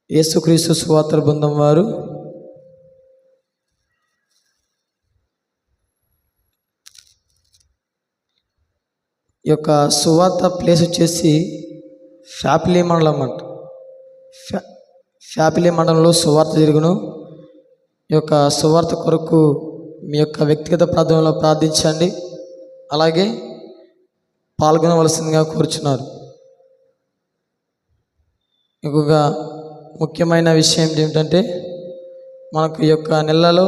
యేసుక్రీస్తు సువార్త బృందం వారు. ఈ యొక్క సువార్త ప్లేస్ వచ్చేసి ఫ్యాపిలీ మండలం అంట. ఫ్యాపిలీ మండలంలో సువార్త జరుగును. ఈ యొక్క సువార్త కొరకు మీ యొక్క వ్యక్తిగత ప్రార్థనలో ప్రార్థించండి. అలాగే పాల్గొనవలసిందిగా కోరుచున్నారు. ఇంకొక ముఖ్యమైన విషయం ఏమిటంటే, మనకు ఈ యొక్క నెలలో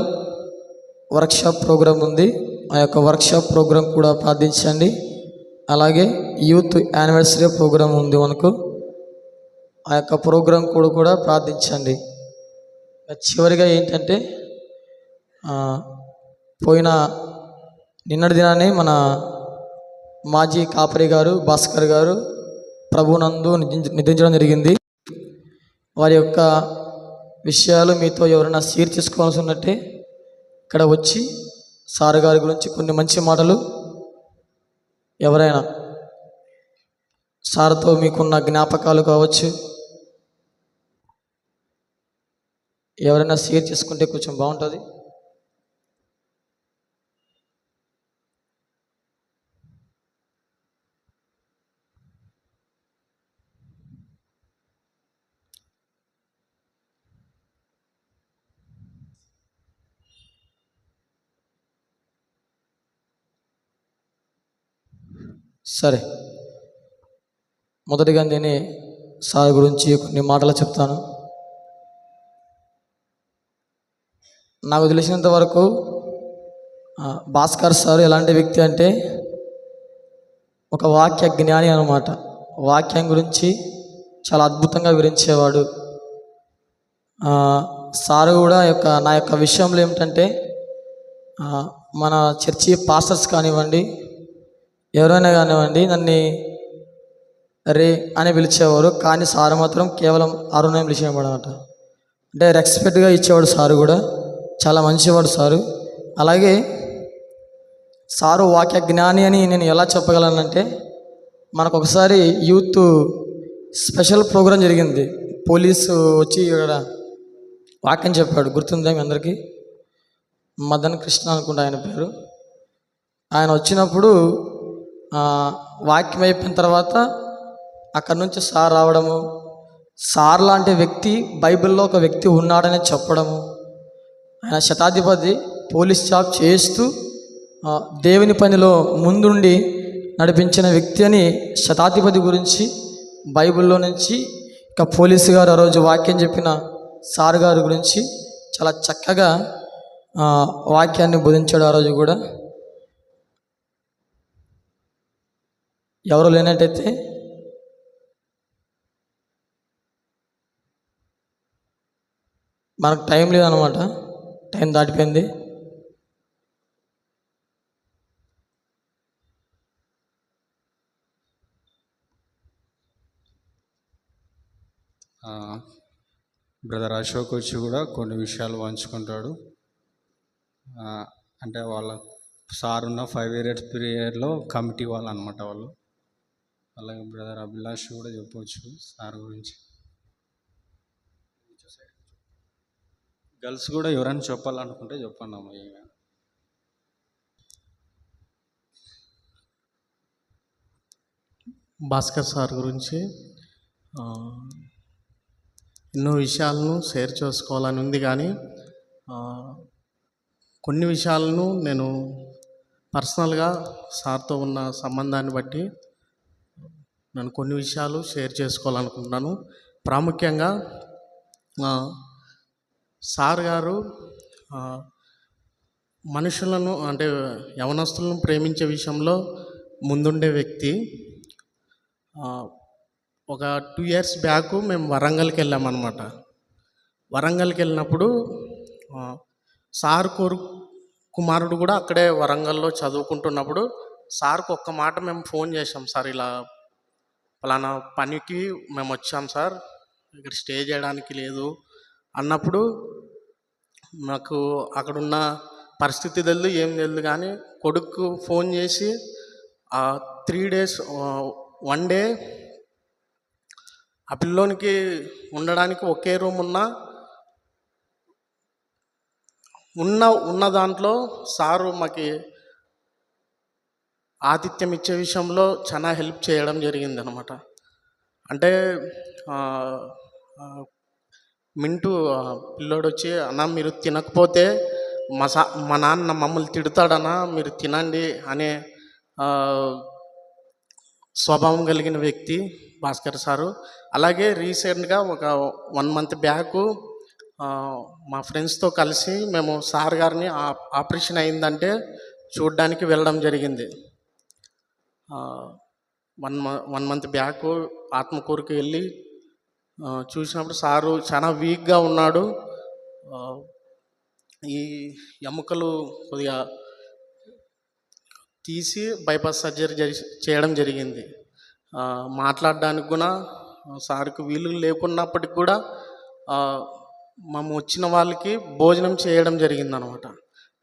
వర్క్షాప్ ప్రోగ్రాం ఉంది. ఆ యొక్క వర్క్షాప్ ప్రోగ్రాం కూడా ప్రార్థించండి. అలాగే యూత్ యానివర్సరీ ప్రోగ్రాం ఉంది మనకు, ఆ యొక్క ప్రోగ్రాం కూడా ప్రార్థించండి. చివరిగా ఏంటంటే, నిన్నటి దినాన్ని మన మాజీ కాపరి గారు భాస్కర్ గారు ప్రభునందు నిధించడం జరిగింది. వారి యొక్క విషయాలు మీతో ఎవరైనా షేర్ చేసుకోవాల్సి ఉన్నట్టే ఇక్కడ వచ్చి సార్ గారి గురించి కొన్ని మంచి మాటలు ఎవరైనా సార్తో మీకున్న జ్ఞాపకాలు కావచ్చు, ఎవరైనా షేర్ చేసుకుంటే కొంచెం బాగుంటుంది. సరే, మొదటిగా నేనే సార్ గురించి కొన్ని మాటలు చెప్తాను. నాకు తెలిసినంత వరకు భాస్కర్ సార్ ఎలాంటి వ్యక్తి అంటే ఒక వాక్య జ్ఞాని అన్నమాట. వాక్యం గురించి చాలా అద్భుతంగా వివరించేవాడు. సార్ కూడా నా యొక్క విషయంలో ఏమిటంటే మన చర్చి పాస్టర్స్ కానివ్వండి, ఎవరైనా కానివ్వండి నన్ను రే అని పిలిచేవారు. కానీ సార్ మాత్రం కేవలం అరుణ్ అని పిలిచేవాడు అనమాట. అంటే రెస్పెక్ట్గా ఇచ్చేవాడు. సారు కూడా చాలా మంచివాడు సారు. అలాగే సారు వాక్య జ్ఞాని అని నేను ఎలా చెప్పగలనంటే, మనకు ఒకసారి యూత్ స్పెషల్ ప్రోగ్రాం జరిగింది. పోలీసు వచ్చి ఇక్కడ వాక్యం చెప్పాడు. గుర్తుందా మీ అందరికీ? మదన్ కృష్ణ అనుకుంటా ఆయన పేరు. ఆయన వచ్చినప్పుడు వాక్యం అయిపోయిన తర్వాత అక్కడి నుంచి సార్ రావడము, సార్ లాంటి వ్యక్తి బైబిల్లో ఒక వ్యక్తి ఉన్నాడని చెప్పడము, ఆయన శతాధిపతి పోలీస్ జాబ్ చేస్తూ దేవుని పనిలో ముందుండి నడిపించిన వ్యక్తి అని శతాధిపతి గురించి బైబిల్లో నుంచి ఇక పోలీసు గారు ఆ రోజు వాక్యం చెప్పిన సార్ గారి గురించి చాలా చక్కగా వాక్యాన్ని బోధించాడు. ఆ రోజు కూడా ఎవరు లేనట్టయితే మనకు టైం లేదనమాట. టైం దాటిపోయింది. బ్రదర్ అశోక్ వచ్చి కూడా కొన్ని విషయాలు పంచుకుంటాడు. అంటే వాళ్ళ సార్ ఉన్న 5 years పీరియడ్లో కమిటీ వాళ్ళు అనమాట వాళ్ళు. అలాగే బ్రదర్ అభిలాష్ కూడా చెప్పవచ్చు సార్ గురించి. గర్ల్స్ కూడా ఎవరైనా చెప్పాలనుకుంటే చెప్పండి అమ్మ. భాస్కర్ సార్ గురించి ఎన్నో విషయాలను షేర్ చేసుకోవాలని ఉంది, కానీ కొన్ని విషయాలను నేను పర్సనల్గా సార్తో ఉన్న సంబంధాన్ని బట్టి నేను కొన్ని విషయాలు షేర్ చేసుకోవాలనుకుంటున్నాను. ప్రాముఖ్యంగా సార్ గారు మనుషులను అంటే యవనస్తులను ప్రేమించే విషయంలో ముందుండే వ్యక్తి. ఒక 2 years బ్యాక్ మేము వరంగల్కి వెళ్ళామన్నమాట. వరంగల్కి వెళ్ళినప్పుడు సార్ కుమారుడు కూడా అక్కడే వరంగల్లో చదువుకుంటున్నప్పుడు సార్కు ఒక్క మాట మేము ఫోన్ చేసాం. సార్ ఇలా పలానా పనికి మేము వచ్చాం సార్, ఇక్కడ స్టే చేయడానికి లేదు అన్నప్పుడు నాకు అక్కడున్న పరిస్థితి తెలియదు, ఏం తెలియదు, కానీ కొడుకు ఫోన్ చేసి 3 days 1 day ఆ పిల్లోనికి ఉండడానికి ఒకే రూమ్ ఉన్న దాంట్లో సారు మాకు ఆతిథ్యం ఇచ్చే విషయంలో చాలా హెల్ప్ చేయడం జరిగింది అనమాట. అంటే మింటూ పిల్లోడు వచ్చి, అన్న మీరు తినకపోతే మా నాన్న మమ్మల్ని తిడతాడన్నా, మీరు తినండి అనే స్వభావం కలిగిన వ్యక్తి భాస్కర్ సారు. అలాగే రీసెంట్గా ఒక 1 month బ్యాక్ మా ఫ్రెండ్స్తో కలిసి మేము సార్ గారిని ఆపరేషన్ అయిందంటే చూడడానికి వెళ్ళడం జరిగింది. 1 month బ్యాక్ ఆత్మకూరుకి వెళ్ళి చూసినప్పుడు సారు చాలా వీక్గా ఉన్నాడు. ఈ ఎముకలు కొద్దిగా తీసి బైపాస్ సర్జరీ చేయడం జరిగింది. మాట్లాడడానికి కూడా సార్కి వీలు లేకున్నప్పటికి కూడా మేము వచ్చిన వాళ్ళకి భోజనం చేయడం జరిగిందనమాట.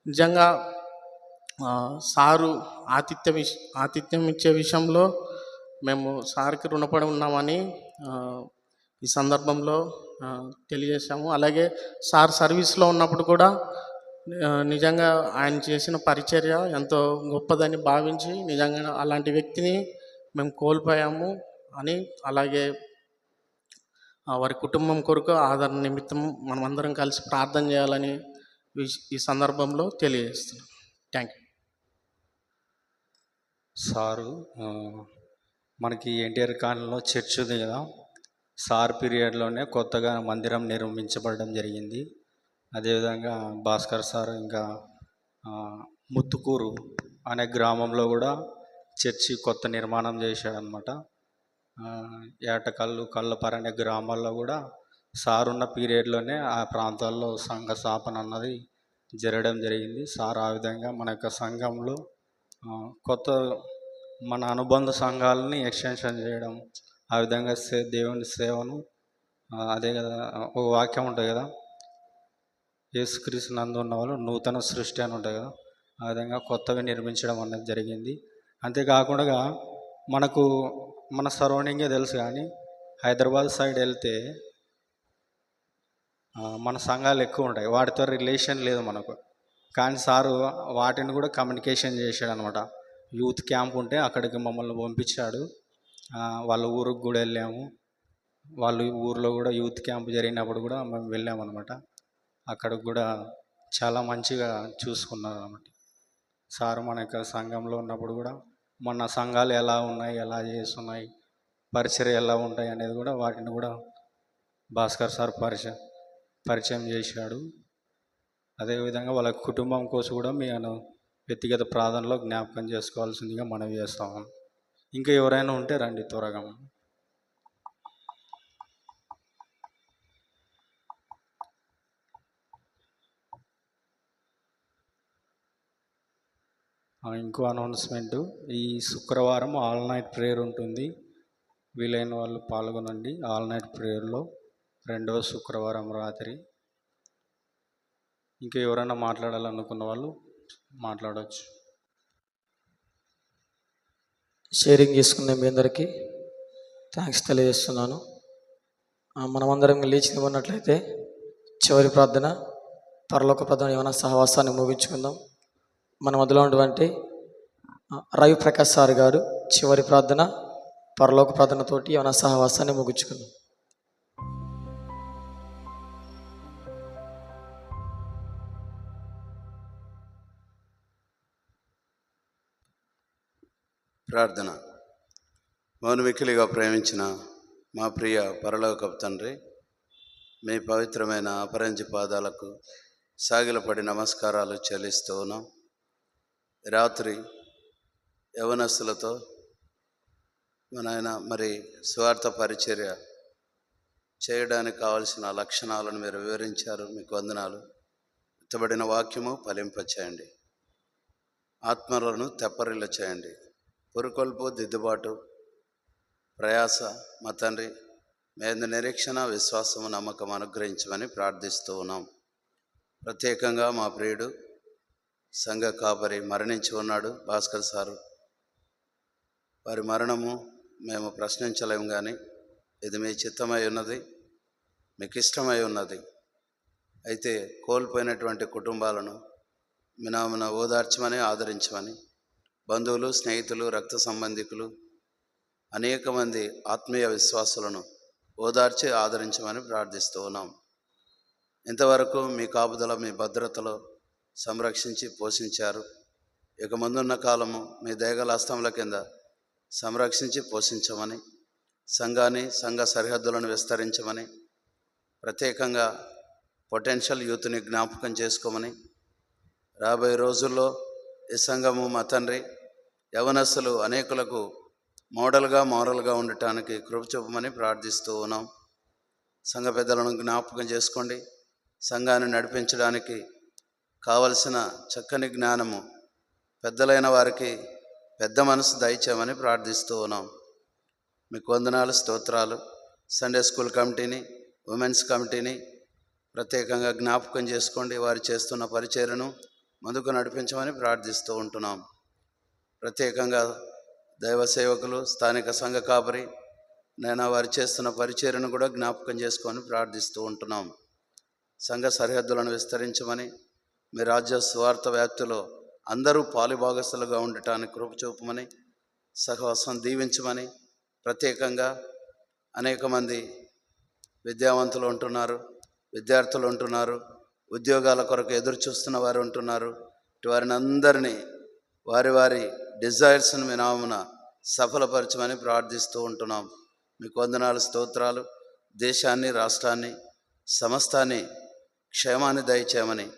నిజంగా సారు ఆతిథ్యం ఇచ్చే విషయంలో మేము సార్కి రుణపడి ఉన్నామని ఆ, ఈ సందర్భంలో తెలియజేశాము. అలాగే సార్ సర్వీస్లో ఉన్నప్పుడు కూడా నిజంగా ఆయన చేసిన పరిచర్య ఎంతో గొప్పదని భావించి నిజంగా అలాంటి వ్యక్తిని మేము కోల్పోయాము అని, అలాగే వారి కుటుంబం కొరకు ఆదరణ నిమిత్తం మనమందరం కలిసి ప్రార్థన చేయాలని ఈ సందర్భంలో తెలియజేస్తున్నాం. Thank you. సారు మనకి ఎన్టీఆర్ కాలనీలో చర్చ్ ఉంది కదా, సార్ పీరియడ్లోనే కొత్తగా మందిరం నిర్మించబడడం జరిగింది. అదేవిధంగా భాస్కర్ సార్ ఇంకా ముత్తుకూరు అనే గ్రామంలో కూడా చర్చి కొత్త నిర్మాణం చేశాడనమాట. ఏటకల్లు కల్లపర అనే గ్రామాల్లో కూడా సార్ ఉన్న పీరియడ్లోనే ఆ ప్రాంతాల్లో సంఘ స్థాపన అన్నది జరగడం జరిగింది. సార్ ఆ విధంగా మన యొక్క సంఘంలో కొత్త మన అనుబంధ సంఘాలని ఎక్స్టెన్షన్ చేయడం, ఆ విధంగా దేవుని సేవను అదే కదా ఒక వాక్యం ఉంటుంది కదా, యేసుక్రీస్తు నందు ఉన్న వాళ్ళు నూతన సృష్టి అని ఉంటుంది కదా, ఆ విధంగా కొత్తవి నిర్మించడం అనేది జరిగింది. అంతేకాకుండా మనకు మన సరౌండింగే తెలుసు, కానీ హైదరాబాద్ సైడ్ వెళ్తే మన సంఘాలు ఎక్కువ ఉంటాయి, వాటితో రిలేషన్ లేదు మనకు. కానీ సారు వాటిని కూడా కమ్యూనికేషన్ చేశాడు అనమాట. యూత్ క్యాంప్ ఉంటే అక్కడికి మమ్మల్ని పంపించాడు. వాళ్ళ ఊరికి కూడా వెళ్ళాము. వాళ్ళ ఊరిలో కూడా యూత్ క్యాంప్ జరిగినప్పుడు కూడా మేము వెళ్ళామన్నమాట. అక్కడికి కూడా చాలా మంచిగా చూసుకున్నారు అన్నమాట. సార్ మన యొక్క సంఘంలో ఉన్నప్పుడు కూడా మన సంఘాలు ఎలా ఉన్నాయి, ఎలా చేస్తున్నాయి, పరిచయం ఎలా ఉంటాయి అనేది కూడా వాటిని కూడా భాస్కర్ సార్ పరిచయం చేశాడు. అదేవిధంగా వాళ్ళ కుటుంబం కోసం కూడా మేము వ్యక్తిగత ప్రార్థనలో జ్ఞాపకం చేసుకోవాల్సిందిగా మనవి చేస్తాము. ఇంకా ఎవరైనా ఉంటే రండి త్వరగా. ఇంకో అనౌన్స్మెంటు, ఈ శుక్రవారం ఆల్ నైట్ ప్రేయర్ ఉంటుంది. వీలైన వాళ్ళు పాల్గొనండి. ఆల్ నైట్ ప్రేయర్లో 2వ శుక్రవారం రాత్రి. ఇంకా ఎవరైనా మాట్లాడాలనుకున్న వాళ్ళు మాట్లాడవచ్చు. షేరింగ్ చేసుకునే మీ అందరికీ థ్యాంక్స్ తెలియజేస్తున్నాను. మనమందరం లేచి నిలబడినట్లయితే చివరి ప్రార్థన, పరలోక ప్రార్థన ఏమైనా సహవాసాన్ని ముగించుకుందాం. మన మధ్యలో ఉన్నటువంటి రవి ప్రకాష్ సార్ గారు చివరి ప్రార్థన, పరలోక ప్రార్థనతోటి ఏమైనా సహవాసాన్ని ముగించుకుందాం. ప్రార్థన. మౌనమిక్కిలిగా ప్రేమించిన మా ప్రియ పరలోకపు తండ్రి, మీ పవిత్రమైన అపరంజి పాదాలకు సాగిలపడి నమస్కారాలు చెల్లిస్తూ ఉన్నాం. రాత్రి యవనస్తులతో మరి స్వార్థ పరిచర్య చేయడానికి కావలసిన లక్షణాలను మీరు వివరించారు. మీకు వందనాలు. ఎత్తబడిన వాక్యము ఫలింపచేయండి, ఆత్మలను తెప్పరిల్ల చేయండి. పురుకొల్పు, దిద్దుబాటు, ప్రయాస మా తండ్రి మీద నిరీక్షణ, విశ్వాసము, నమ్మకం అనుగ్రహించమని ప్రార్థిస్తూ ఉన్నాం. ప్రత్యేకంగా మా ప్రియుడు సంఘ కాపరి మరణించి ఉన్నాడు, భాస్కర్ సారు. వారి మరణము మేము ప్రశ్నించలేము, కానీ ఇది మీ చిత్తమై ఉన్నది, మీకు ఇష్టమై ఉన్నది. అయితే కోల్పోయినటువంటి కుటుంబాలను మినామున ఓదార్చమని, ఆదరించమని, బంధువులు, స్నేహితులు, రక్త సంబంధికులు, అనేక మంది ఆత్మీయ విశ్వాసులను ఓదార్చి ఆదరించమని ప్రార్థిస్తూ ఉన్నాం. ఇంతవరకు మీ కాపుదల, మీ భద్రతలో సంరక్షించి పోషించారు. ఇక ముందున్న కాలము మీ దయగల హస్తముల కింద సంరక్షించి పోషించమని, సంఘాన్ని, సంఘ సరిహద్దులను విస్తరించమని, ప్రత్యేకంగా పొటెన్షియల్ యూత్ని జ్ఞాపకం చేసుకోమని, రాబోయే రోజుల్లో ఈ సంఘము మా తండ్రి యవనస్తులు అనేకులకు మోరల్గా ఉండటానికి కృప చూపమని ప్రార్థిస్తూ ఉన్నాం. సంఘ పెద్దలను జ్ఞాపకం చేసుకోండి. సంఘాన్ని నడిపించడానికి కావలసిన చక్కని జ్ఞానము పెద్దలైన వారికి పెద్ద మనసు దయచేయమని ప్రార్థిస్తూ ఉన్నాం. మీకు వందనాలు, స్తోత్రాలు. సండే స్కూల్ కమిటీని, ఉమెన్స్ కమిటీని ప్రత్యేకంగా జ్ఞాపకం చేసుకోండి. వారు చేస్తున్న పరిచర్యను ముందుకు నడిపించమని ప్రార్థిస్తూ ఉంటున్నాం. ప్రత్యేకంగా దైవ సేవకులు, స్థానిక సంఘ కాపరి నేను వారు చేస్తున్న పరిచర్యను కూడా జ్ఞాపకం చేసుకొని ప్రార్థిస్తూ ఉంటున్నాం. సంఘ సరిహద్దులను విస్తరించమని, మీ రాజ్య స్వార్థ వ్యాప్తిలో అందరూ పాలుభాగస్తులుగా ఉండటానికి కృప చూపమని, సహవాసం దీవించమని, ప్రత్యేకంగా అనేక మంది విద్యావంతులు ఉంటున్నారు, విద్యార్థులు ఉంటున్నారు, ఉద్యోగాల కొరకు ఎదురు చూస్తున్న వారు ఉంటున్నారు. వారిని అందరినీ వారి వారి డిజైర్స్ను మీ నామమున సఫలపరచమని ప్రార్థిస్తూ ఉంటున్నాం. మీకు వందనాలు, స్తోత్రాలు. దేశాన్ని, రాష్ట్రాన్ని, సమస్తాన్ని క్షేమాన్ని దయచేయమని,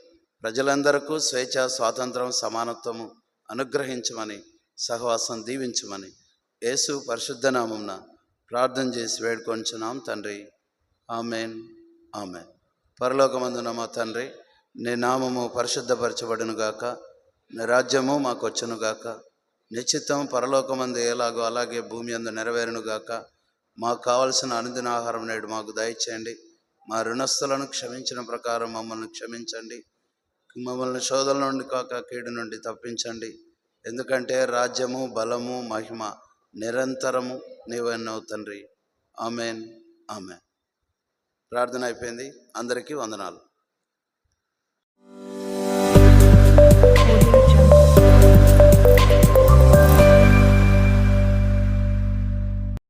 ప్రజలందరకు స్వేచ్ఛ, స్వాతంత్రం, సమానత్వము అనుగ్రహించమని, సహవాసం దీవించమని యేసు పరిశుద్ధ నామమున ప్రార్థన చేసి వేడుకొంచున్నాం తండ్రి. Amen, amen. పరలోకమందున మా తండ్రి, నీ నామము పరిశుద్ధపరచబడునుగాక, నీ రాజ్యము మాకు వచ్చునుగాక, నీ చిత్తం పరలోకమందు ఎలాగో అలాగే భూమి అందు నెరవేరునుగాక. మాకు కావలసిన అనుదిన ఆహారం నేడు మాకు దయచేయండి. మా రుణస్థులను క్షమించిన ప్రకారం మమ్మల్ని క్షమించండి. మమ్మల్ని శోధన నుండి కాక కీడు నుండి తప్పించండి. ఎందుకంటే రాజ్యము, బలము, మహిమ నిరంతరము నీవెన్నో తండ్రి. Amen, amen. ప్రార్థన అయిపోయింది. అందరికీ వందనాలు.